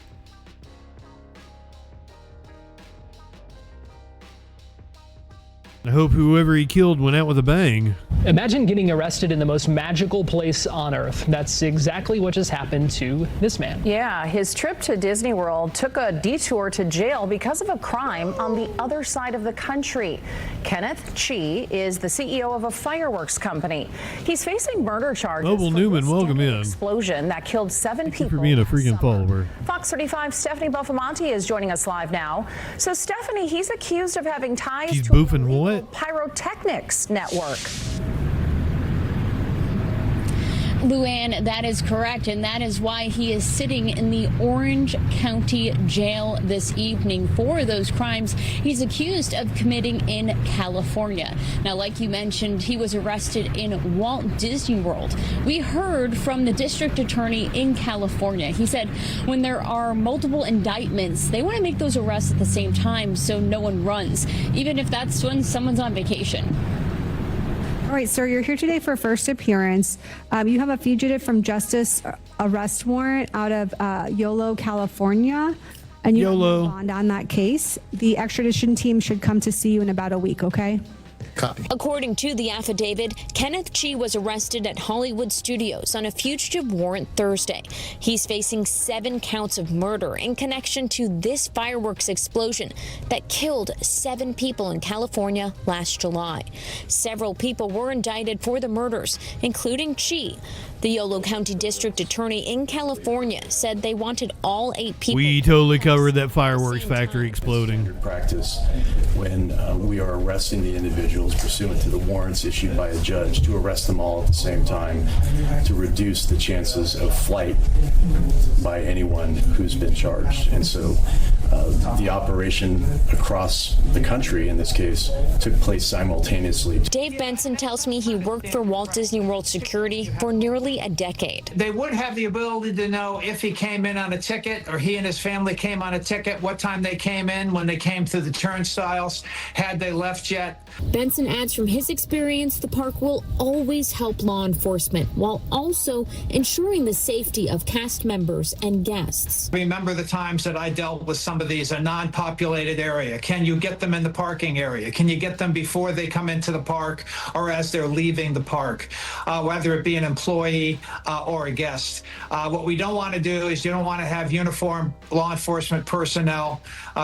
I hope whoever he killed went out with a bang. Imagine getting arrested in the most magical place on earth. That's exactly what just happened to this man. Yeah, his trip to Disney World took a detour to jail because of a crime on the other side of the country. Kenneth Chi is the CEO of a fireworks company. He's facing murder charges. Noble Newman, welcome in. Explosion that killed 7 people. Thank you for being a freaking follower. Fox 35 Stephanie Buffamonte is joining us live now. So Stephanie, he's accused of having ties He's to boofing what? Pyrotechnics network. Luann, that is correct, and that is why he is sitting in the Orange County Jail this evening for those crimes he's accused of committing in California. Now, like you mentioned, he was arrested in Walt Disney World. We heard from the district attorney in California. He said when there are multiple indictments, they want to make those arrests at the same time so no one runs, even if that's when someone's on vacation. All right, sir, you're here today for first appearance. You have a fugitive from justice arrest warrant out of Yolo, California, and you have a bond on that case. The extradition team should come to see you in about a week, okay? Copy. According to the affidavit, Kenneth Chi was arrested at Hollywood Studios on a fugitive warrant Thursday. He's facing 7 counts of murder in connection to this fireworks explosion that killed 7 people in California last July. Several people were indicted for the murders, including Chi. The Yolo County District Attorney in California said they wanted all 8 people. We totally covered that fireworks factory exploding. Practice when we are arresting the individuals pursuant to the warrants issued by a judge to arrest them all at the same time to reduce the chances of flight by anyone who's been charged. And so the operation across the country in this case took place simultaneously. Dave Benson tells me he worked for Walt Disney World security for nearly a decade. They would have the ability to know if he came in on a ticket or he and his family came on a ticket, what time they came in, when they came through the turnstiles, had they left yet. Benson adds from his experience, the park will always help law enforcement while also ensuring the safety of cast members and guests. Remember the times that I dealt with some of these, a non-populated area. Can you get them in the parking area? Can you get them before they come into the park or as they're leaving the park, whether it be an employee or a guest? What we don't want to do is you don't want to have uniformed law enforcement personnel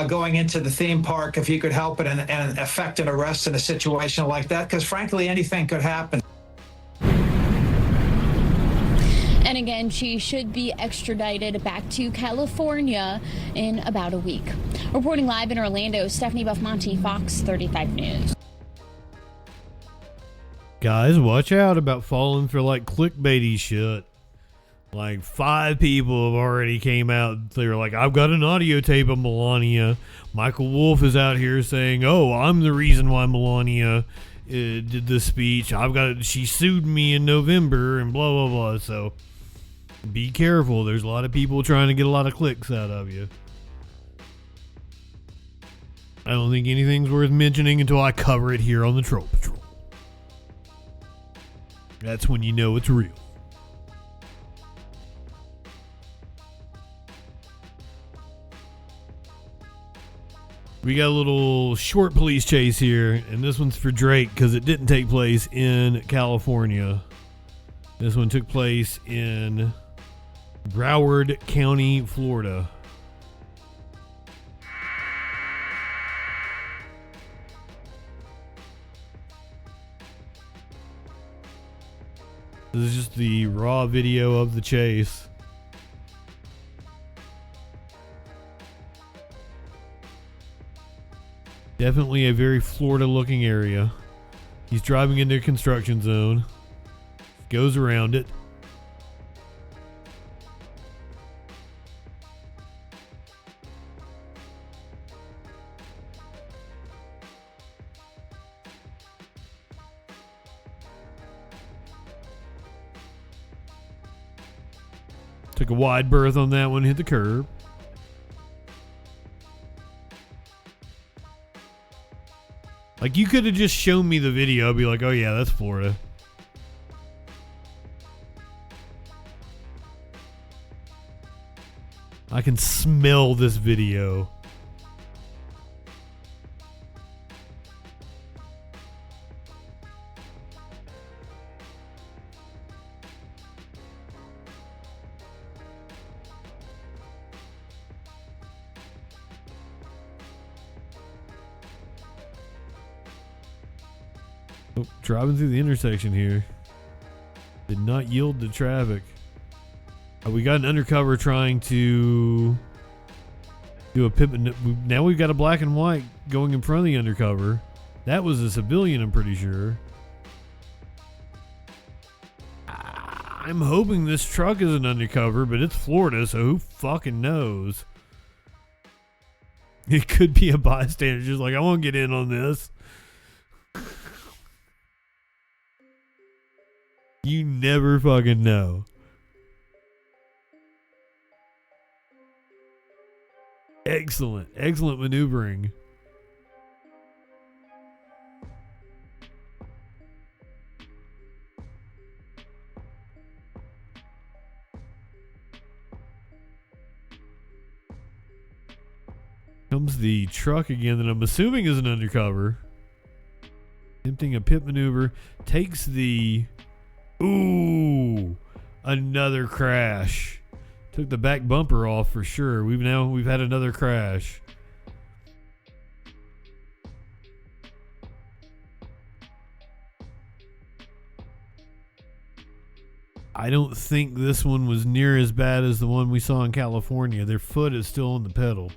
going into the theme park if you could help it and effect an arrest in a situation like that, because frankly anything could happen. And again, she should be extradited back to California in about a week. Reporting live in Orlando, Stephanie Buffmonte, Fox 35 News. Guys, watch out about falling for like clickbaity shit. Like 5 people have already came out. They're like, I've got an audio tape of Melania. Michael Wolff is out here saying, oh, I'm the reason why Melania did the speech. She sued me in November and blah, blah, blah. So be careful. There's a lot of people trying to get a lot of clicks out of you. I don't think anything's worth mentioning until I cover it here on the Troll Patrol. That's when you know it's real. We got a little short police chase here, and this one's for Drake because it didn't take place in California. This one took place in Broward County, Florida. This is just the raw video of the chase. Definitely a very Florida-looking area. He's driving into a construction zone. Goes around it. Took a wide berth on that one, hit the curb. Like, you could have just shown me the video. I'd be like, oh yeah, that's Florida. I can smell this video. Oh, driving through the intersection here. Did not yield to traffic. We got an undercover trying to do a pit. Now we've got a black and white going in front of the undercover. That was a civilian, I'm pretty sure. I'm hoping this truck is an undercover, but it's Florida, so who fucking knows? It could be a bystander just like, I won't get in on this. You never fucking know. Excellent. Excellent maneuvering. Comes the truck again that I'm assuming is an undercover. Attempting a pit maneuver. Takes the... Ooh, another crash. Took the back bumper off for sure. We've had another crash. I don't think this one was near as bad as the one we saw in California. Their foot is still on the pedal.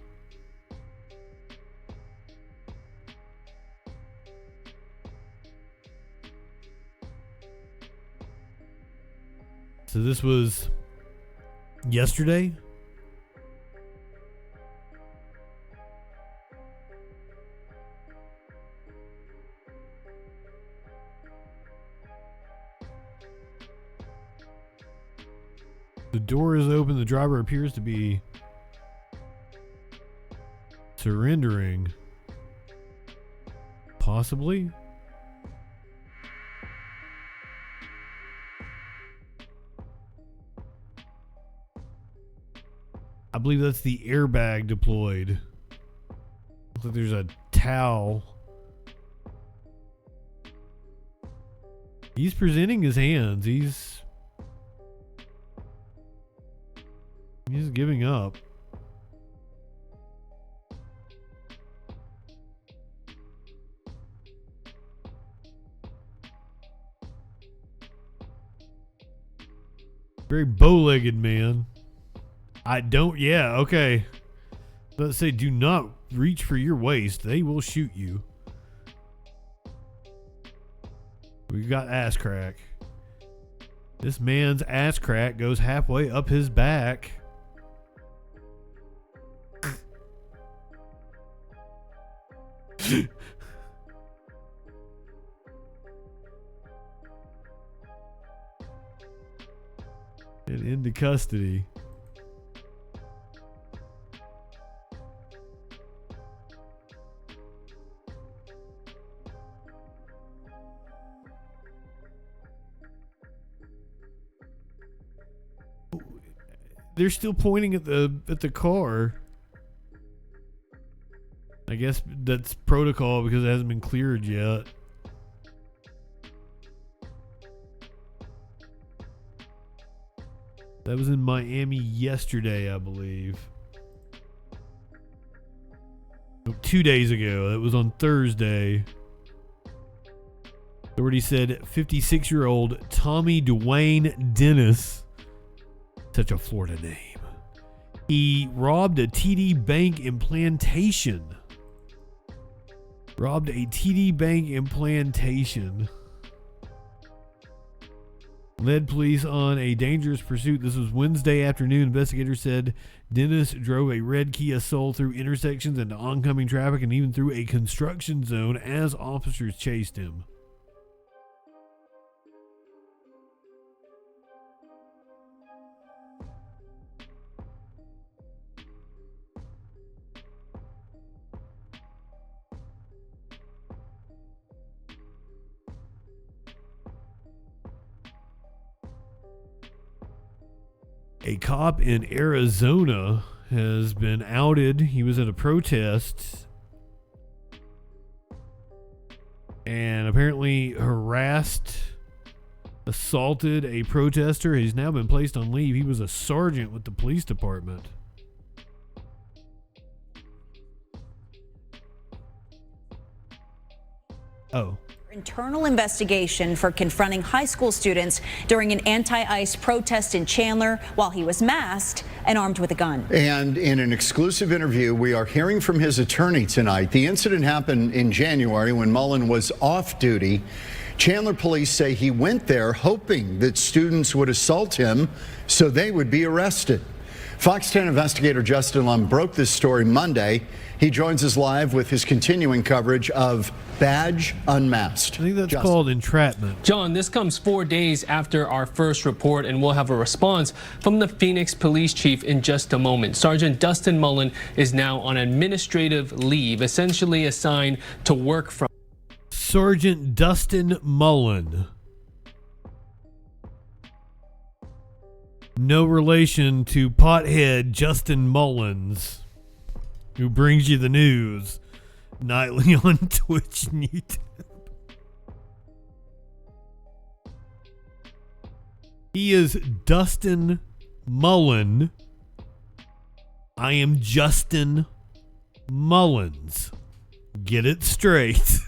So this was yesterday? The door is open. The driver appears to be surrendering. Possibly? I believe that's the airbag deployed. Looks like there's a towel. He's presenting his hands. He's giving up. Very bow-legged man. Yeah, okay. Let's say do not reach for your waist. They will shoot you. We've got ass crack. This man's ass crack goes halfway up his back. And into custody. They're still pointing at the car. I guess that's protocol because it hasn't been cleared yet. That was in Miami yesterday, I believe. No, 2 days ago. That was on Thursday. Authority said 56-year-old Tommy Dwayne Dennis. Such a Florida name. He robbed a TD Bank in Plantation. Robbed a TD Bank in Plantation. Led police on a dangerous pursuit. This was Wednesday afternoon. Investigators said Dennis drove a red Kia Soul through intersections into oncoming traffic and even through a construction zone as officers chased him. A cop in Arizona has been outed. He was at a protest and apparently harassed, assaulted a protester. He's now been placed on leave. He was a sergeant with the police department. Oh. Internal investigation for confronting high school students during an anti-ICE protest in Chandler while he was masked and armed with a gun. And in an exclusive interview, we are hearing from his attorney tonight. The incident happened in January when Mullen was off duty. Chandler police say he went there hoping that students would assault him so they would be arrested. Fox 10 investigator Justin Lum broke this story Monday. He joins us live with his continuing coverage of Badge Unmasked. I think that's called entrapment. John, this comes 4 days after our first report, and we'll have a response from the Phoenix police chief in just a moment. Sergeant Dustin Mullen is now on administrative leave, essentially assigned to work from. Sergeant Dustin Mullen. No relation to pothead Justin Mullins, who brings you the news nightly on Twitch and YouTube. He is Dustin Mullen. I am Justin Mullins. Get it straight.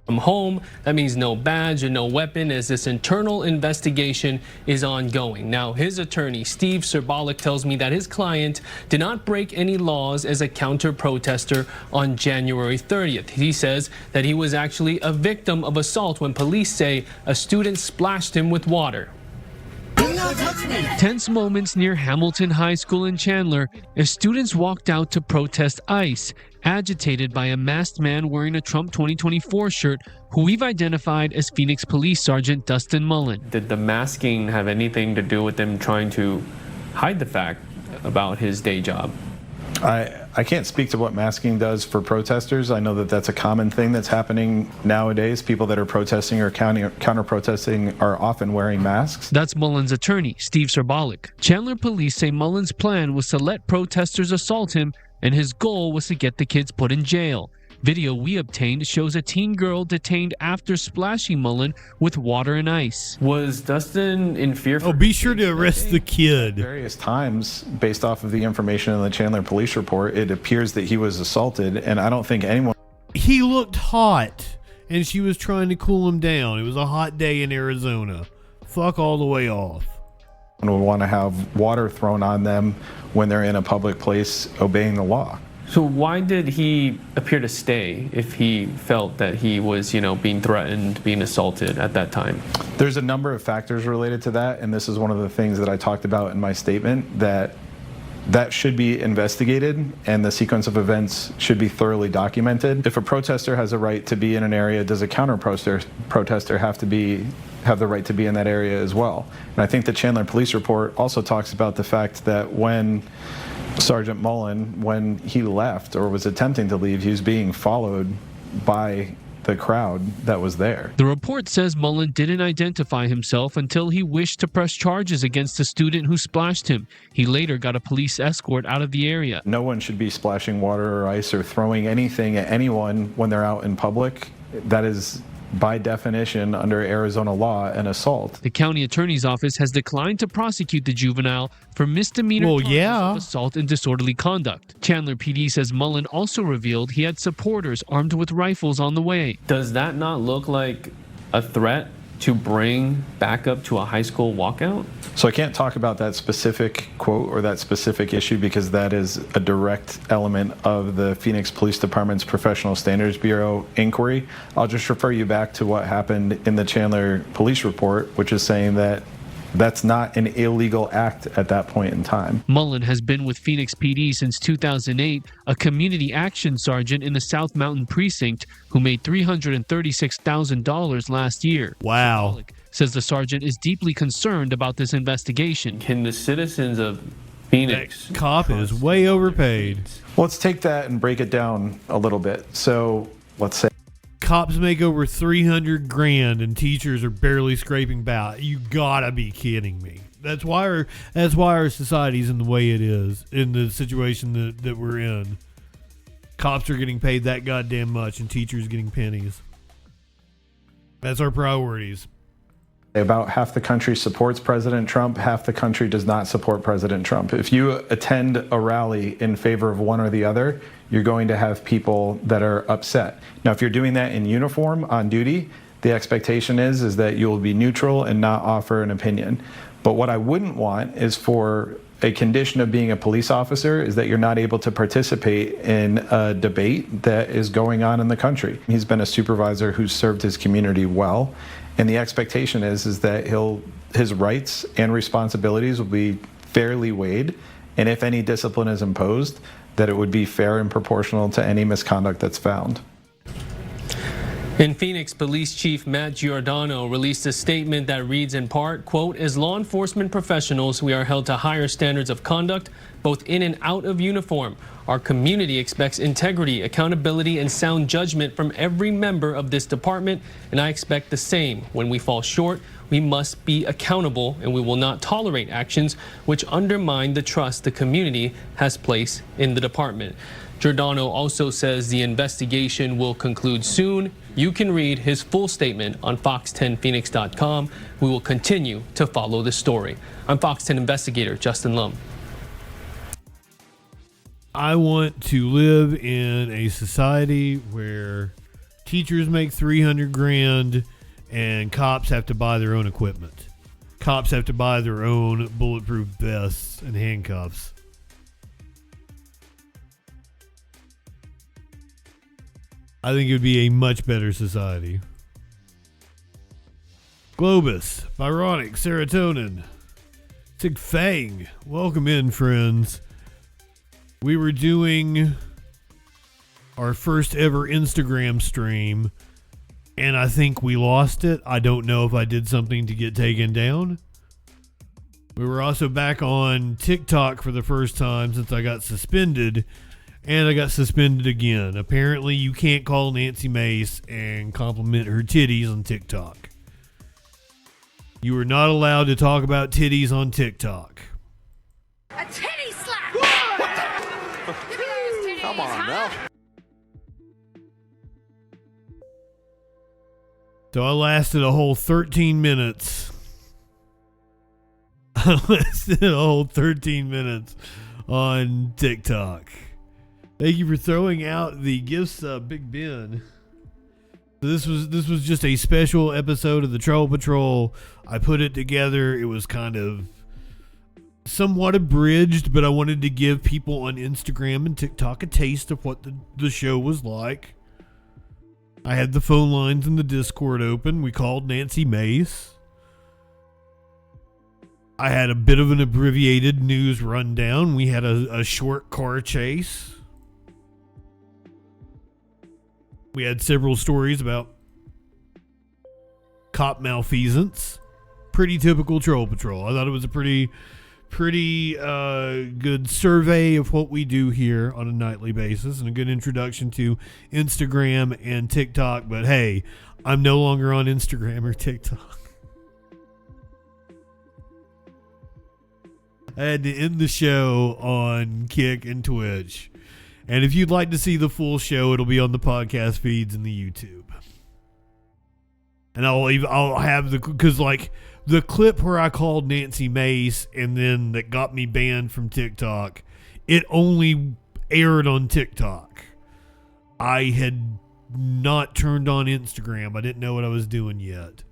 From home. That means no badge and no weapon, as this internal investigation is ongoing. Now, his attorney, Steve Serbalik, tells me that his client did not break any laws as a counter-protester on January 30th. He says that he was actually a victim of assault when police say a student splashed him with water. Tense moments near Hamilton High School in Chandler as students walked out to protest ICE, agitated by a masked man wearing a Trump 2024 shirt who we've identified as Phoenix Police Sergeant Dustin Mullen. Did the masking have anything to do with them trying to hide the fact about his day job? I can't speak to what masking does for protesters. I know that that's a common thing that's happening nowadays. People that are protesting or counter-protesting are often wearing masks. That's Mullen's attorney, Steve Serbalik. Chandler police say Mullen's plan was to let protesters assault him, and his goal was to get the kids put in jail. Video we obtained shows a teen girl detained after splashing Mullen with water and ice. Was Dustin in fear for... Oh, be sure to arrest the kid. Various times, based off of the information in the Chandler police report, it appears that he was assaulted, and I don't think anyone... He looked hot, and she was trying to cool him down. It was a hot day in Arizona. fuck all the way off. And would want to have water thrown on them when they're in a public place obeying the law. So why did he appear to stay if he felt that he was, being threatened, being assaulted at that time? There's a number of factors related to that, and this is one of the things that I talked about in my statement, that should be investigated and the sequence of events should be thoroughly documented. If a protester has a right to be in an area, does a counter protester have the right to be in that area as well? And I think the Chandler police report also talks about the fact that when Sergeant Mullen, when he left or was attempting to leave, he was being followed by the crowd that was there. The report says Mullen didn't identify himself until he wished to press charges against the student who splashed him. He later got a police escort out of the area. No one should be splashing water or ice or throwing anything at anyone when they're out in public. That is, by definition, under Arizona law, an assault. The county attorney's office has declined to prosecute the juvenile for misdemeanor charges of assault and disorderly conduct. Chandler PD says Mullen also revealed he had supporters armed with rifles on the way. Does that not look like a threat to bring backup to a high school walkout? So I can't talk about that specific quote or that specific issue because that is a direct element of the Phoenix Police Department's Professional Standards Bureau inquiry. I'll just refer you back to what happened in the Chandler police report, which is saying that that's not an illegal act at that point in time. Mullen has been with Phoenix PD since 2008, a community action sergeant in the South Mountain precinct who made $336,000 last year. Wow. Says the sergeant is deeply concerned about this investigation. Can the citizens of Phoenix... That cop is way overpaid. Let's take that and break it down a little bit. So let's say cops make over $300,000 and teachers are barely scraping by. You gotta be kidding me. That's why our society's in the way it is, in the situation that we're in. Cops are getting paid that goddamn much and teachers getting pennies. That's our priorities. About half the country supports President Trump, half the country does not support President Trump. If you attend a rally in favor of one or the other, you're going to have people that are upset. Now, if you're doing that in uniform on duty, the expectation is that you'll be neutral and not offer an opinion. But what I wouldn't want is for a condition of being a police officer is that you're not able to participate in a debate that is going on in the country. He's been a supervisor who's served his community well. And the expectation is that his rights and responsibilities will be fairly weighed, and if any discipline is imposed, that it would be fair and proportional to any misconduct that's found. In Phoenix, Police Chief Matt Giordano released a statement that reads in part, quote, "As law enforcement professionals, we are held to higher standards of conduct, both in and out of uniform. Our community expects integrity, accountability, and sound judgment from every member of this department, and I expect the same. When we fall short, we must be accountable, and we will not tolerate actions which undermine the trust the community has placed in the department." Giordano also says the investigation will conclude soon. You can read his full statement on fox10phoenix.com. We will continue to follow the story. I'm Fox 10 investigator Justin Lum. I want to live in a society where teachers make $300,000 and cops have to buy their own equipment. Cops have to buy their own bulletproof vests and handcuffs. I think it would be a much better society. Globus, Byronic, Serotonin, Sig Fang. Welcome in, friends. We were doing our first ever Instagram stream, and I think we lost it. I don't know if I did something to get taken down. We were also back on TikTok for the first time since I got suspended, and I got suspended again. Apparently, you can't call Nancy Mace and compliment her titties on TikTok. You are not allowed to talk about titties on TikTok. A titty slap! Come on now. So I lasted a whole 13 minutes. I lasted a whole 13 minutes on TikTok. Thank you for throwing out the gifts, Big Ben. This was just a special episode of the Troll Patrol. I put it together. It was kind of somewhat abridged, but I wanted to give people on Instagram and TikTok a taste of what the show was like. I had the phone lines in the Discord open. We called Nancy Mace. I had a bit of an abbreviated news rundown. We had a short car chase. We had several stories about cop malfeasance. Pretty typical Troll Patrol. I thought it was a pretty good survey of what we do here on a nightly basis and a good introduction to Instagram and TikTok. But hey, I'm no longer on Instagram or TikTok. I had to end the show on Kick and Twitch. And if you'd like to see the full show, it'll be on the podcast feeds and the YouTube. And I'll have because like the clip where I called Nancy Mace and then that got me banned from TikTok, it only aired on TikTok. I had not turned on Instagram. I didn't know what I was doing yet.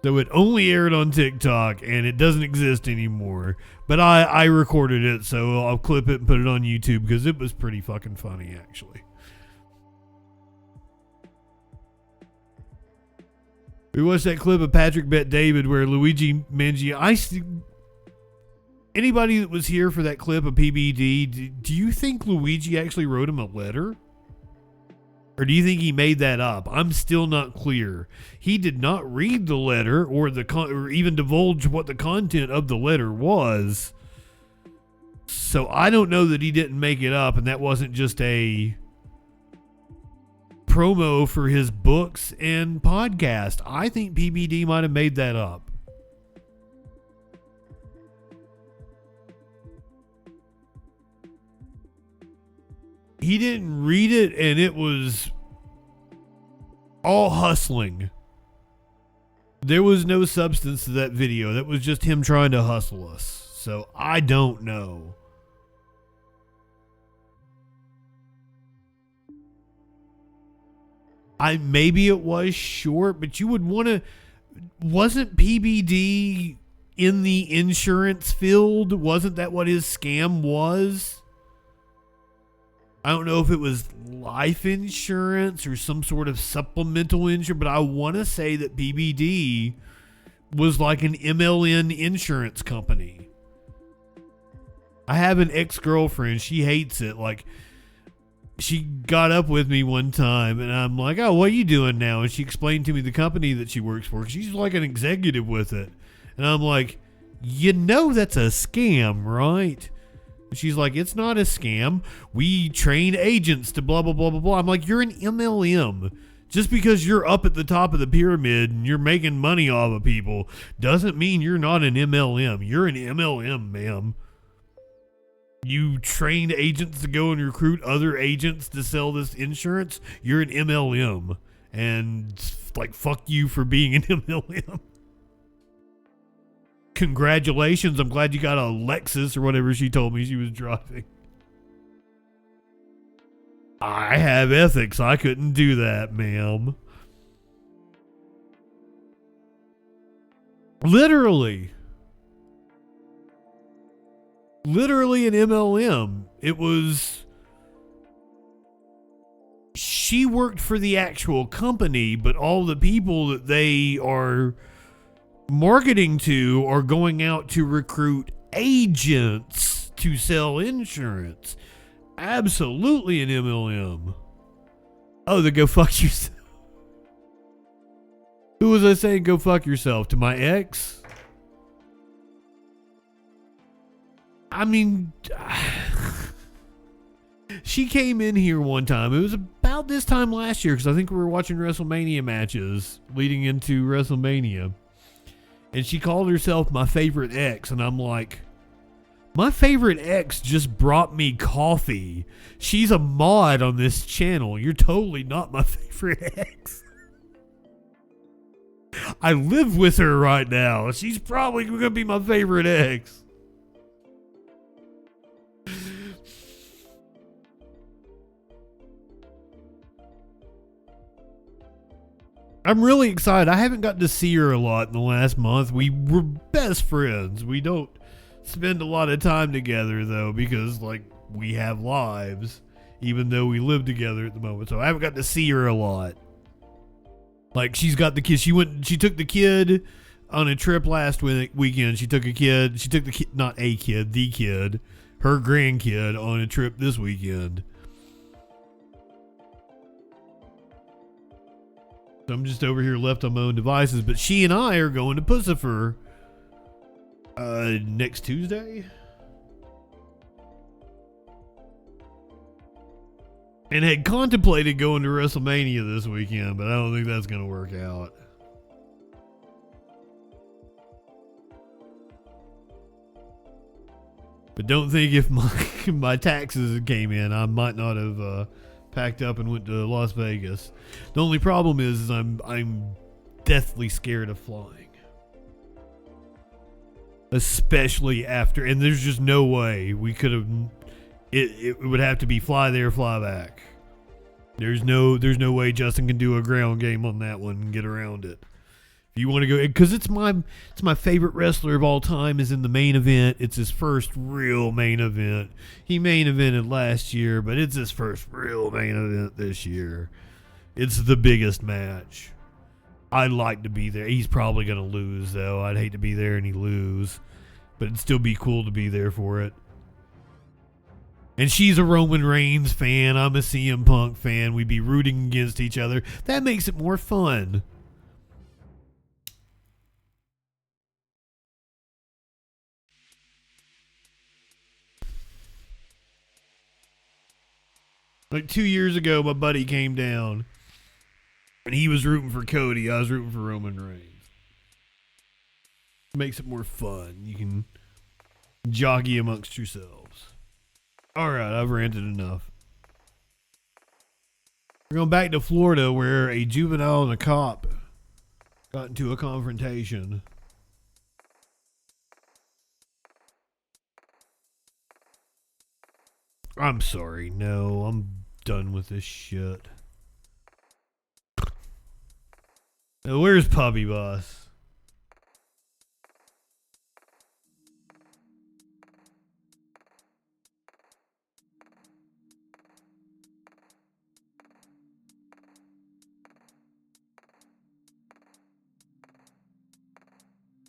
So it only aired on TikTok and it doesn't exist anymore. But I recorded it, so I'll clip it and put it on YouTube because it was pretty fucking funny, actually. We watched that clip of Patrick Bet David where Luigi Mangione. Anybody that was here for that clip of PBD, do you think Luigi actually wrote him a letter? Or do you think he made that up? I'm still not clear. He did not read the letter or even divulge what the content of the letter was. So I don't know that he didn't make it up and that wasn't just a promo for his books and podcast. I think PBD might have made that up. He didn't read it and it was all hustling. There was no substance to that video. That was just him trying to hustle us. So I don't know. Maybe it was short, but you would want to. Wasn't PBD in the insurance field? Wasn't that what his scam was? I don't know if it was life insurance or some sort of supplemental insurance, but I want to say that PBD was like an MLN insurance company. I have an ex-girlfriend. She hates it. Like, she got up with me one time and I'm like, oh, what are you doing now? And she explained to me the company that she works for. She's like an executive with it. And I'm like, you know that's a scam, right? And she's like, it's not a scam. We train agents to blah, blah, blah, blah, blah. I'm like, you're an MLM. Just because you're up at the top of the pyramid and you're making money off of people doesn't mean you're not an MLM. You're an MLM, ma'am. You trained agents to go and recruit other agents to sell this insurance. You're an MLM. And like, fuck you for being an MLM. Congratulations. I'm glad you got a Lexus or whatever she told me she was driving. I have ethics. I couldn't do that, ma'am. Literally an MLM. It was, she worked for the actual company, but all the people that they are marketing to are going out to recruit agents to sell insurance. Absolutely an MLM. Oh, then go fuck yourself. Who was I saying go fuck yourself? To my ex? I mean, she came in here one time. It was about this time last year because I think we were watching WrestleMania matches leading into WrestleMania. And she called herself my favorite ex. And I'm like, my favorite ex just brought me coffee. She's a mod on this channel. You're totally not my favorite ex. I live with her right now. She's probably going to be my favorite ex. I'm really excited. I haven't gotten to see her a lot in the last month. We were best friends. We don't spend a lot of time together, though, because, like, we have lives, even though we live together at the moment. So I haven't got to see her a lot. Like, she's got the kid. She took the kid on a trip last weekend. She took the kid, the kid, her grandkid, on a trip this weekend. So I'm just over here left on my own devices, but she and I are going to Pussifer next Tuesday. And had contemplated going to WrestleMania this weekend, but I don't think that's going to work out. But don't think if my taxes came in, I might not have packed up and went to Las Vegas. The only problem is I'm deathly scared of flying. Especially after, and there's just no way we could have. It would have to be fly there, fly back. There's no way Justin can do a ground game on that one and get around it. If you want to go, because it's my favorite wrestler of all time is in the main event. It's his first real main event. He main evented last year, but it's his first real main event this year. It's the biggest match. I'd like to be there. He's probably going to lose, though. I'd hate to be there and he lose, but it'd still be cool to be there for it. And she's a Roman Reigns fan. I'm a CM Punk fan. We'd be rooting against each other. That makes it more fun. Like 2 years ago, my buddy came down, and he was rooting for Cody. I was rooting for Roman Reigns. Makes it more fun. You can jockey amongst yourselves. All right, I've ranted enough. We're going back to Florida, where a juvenile and a cop got into a confrontation. I'm sorry. No, I'm done with this shit. Now, where's Puppy Boss?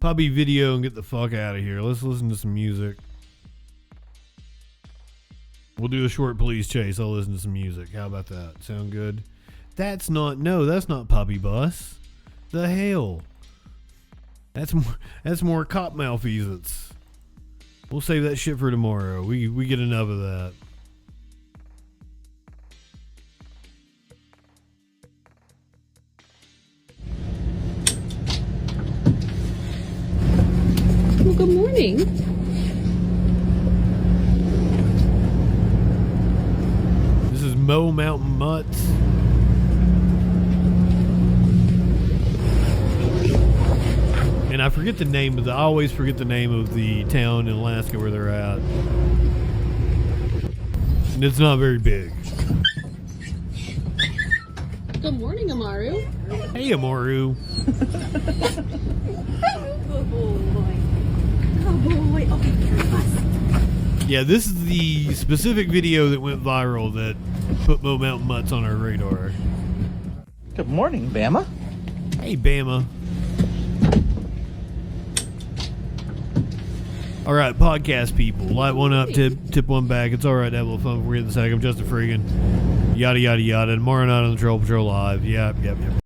Puppy video and get the fuck out of here. Let's listen to some music. We'll do a short police chase. I'll listen to some music. How about that? Sound good? That's not Puppy Bus. The hell? That's more cop malfeasance. We'll save that shit for tomorrow. We get enough of that. Well, good morning. This is Mo Mountain Mutts. And I forget the name of I always forget the name of the town in Alaska where they're at. And it's not very big. Good morning, Amaru. Hey, Amaru. Yeah, this is the specific video that went viral that put Mo Mountain Mutts on our radar. Good morning, Bama. Hey, Bama. All right, podcast people. Light one up, tip one back. It's all right to have a little fun before we get the second. I'm Justin FREAKIN. Yada, yada, yada. Tomorrow night on the Troll Patrol Live. Yep.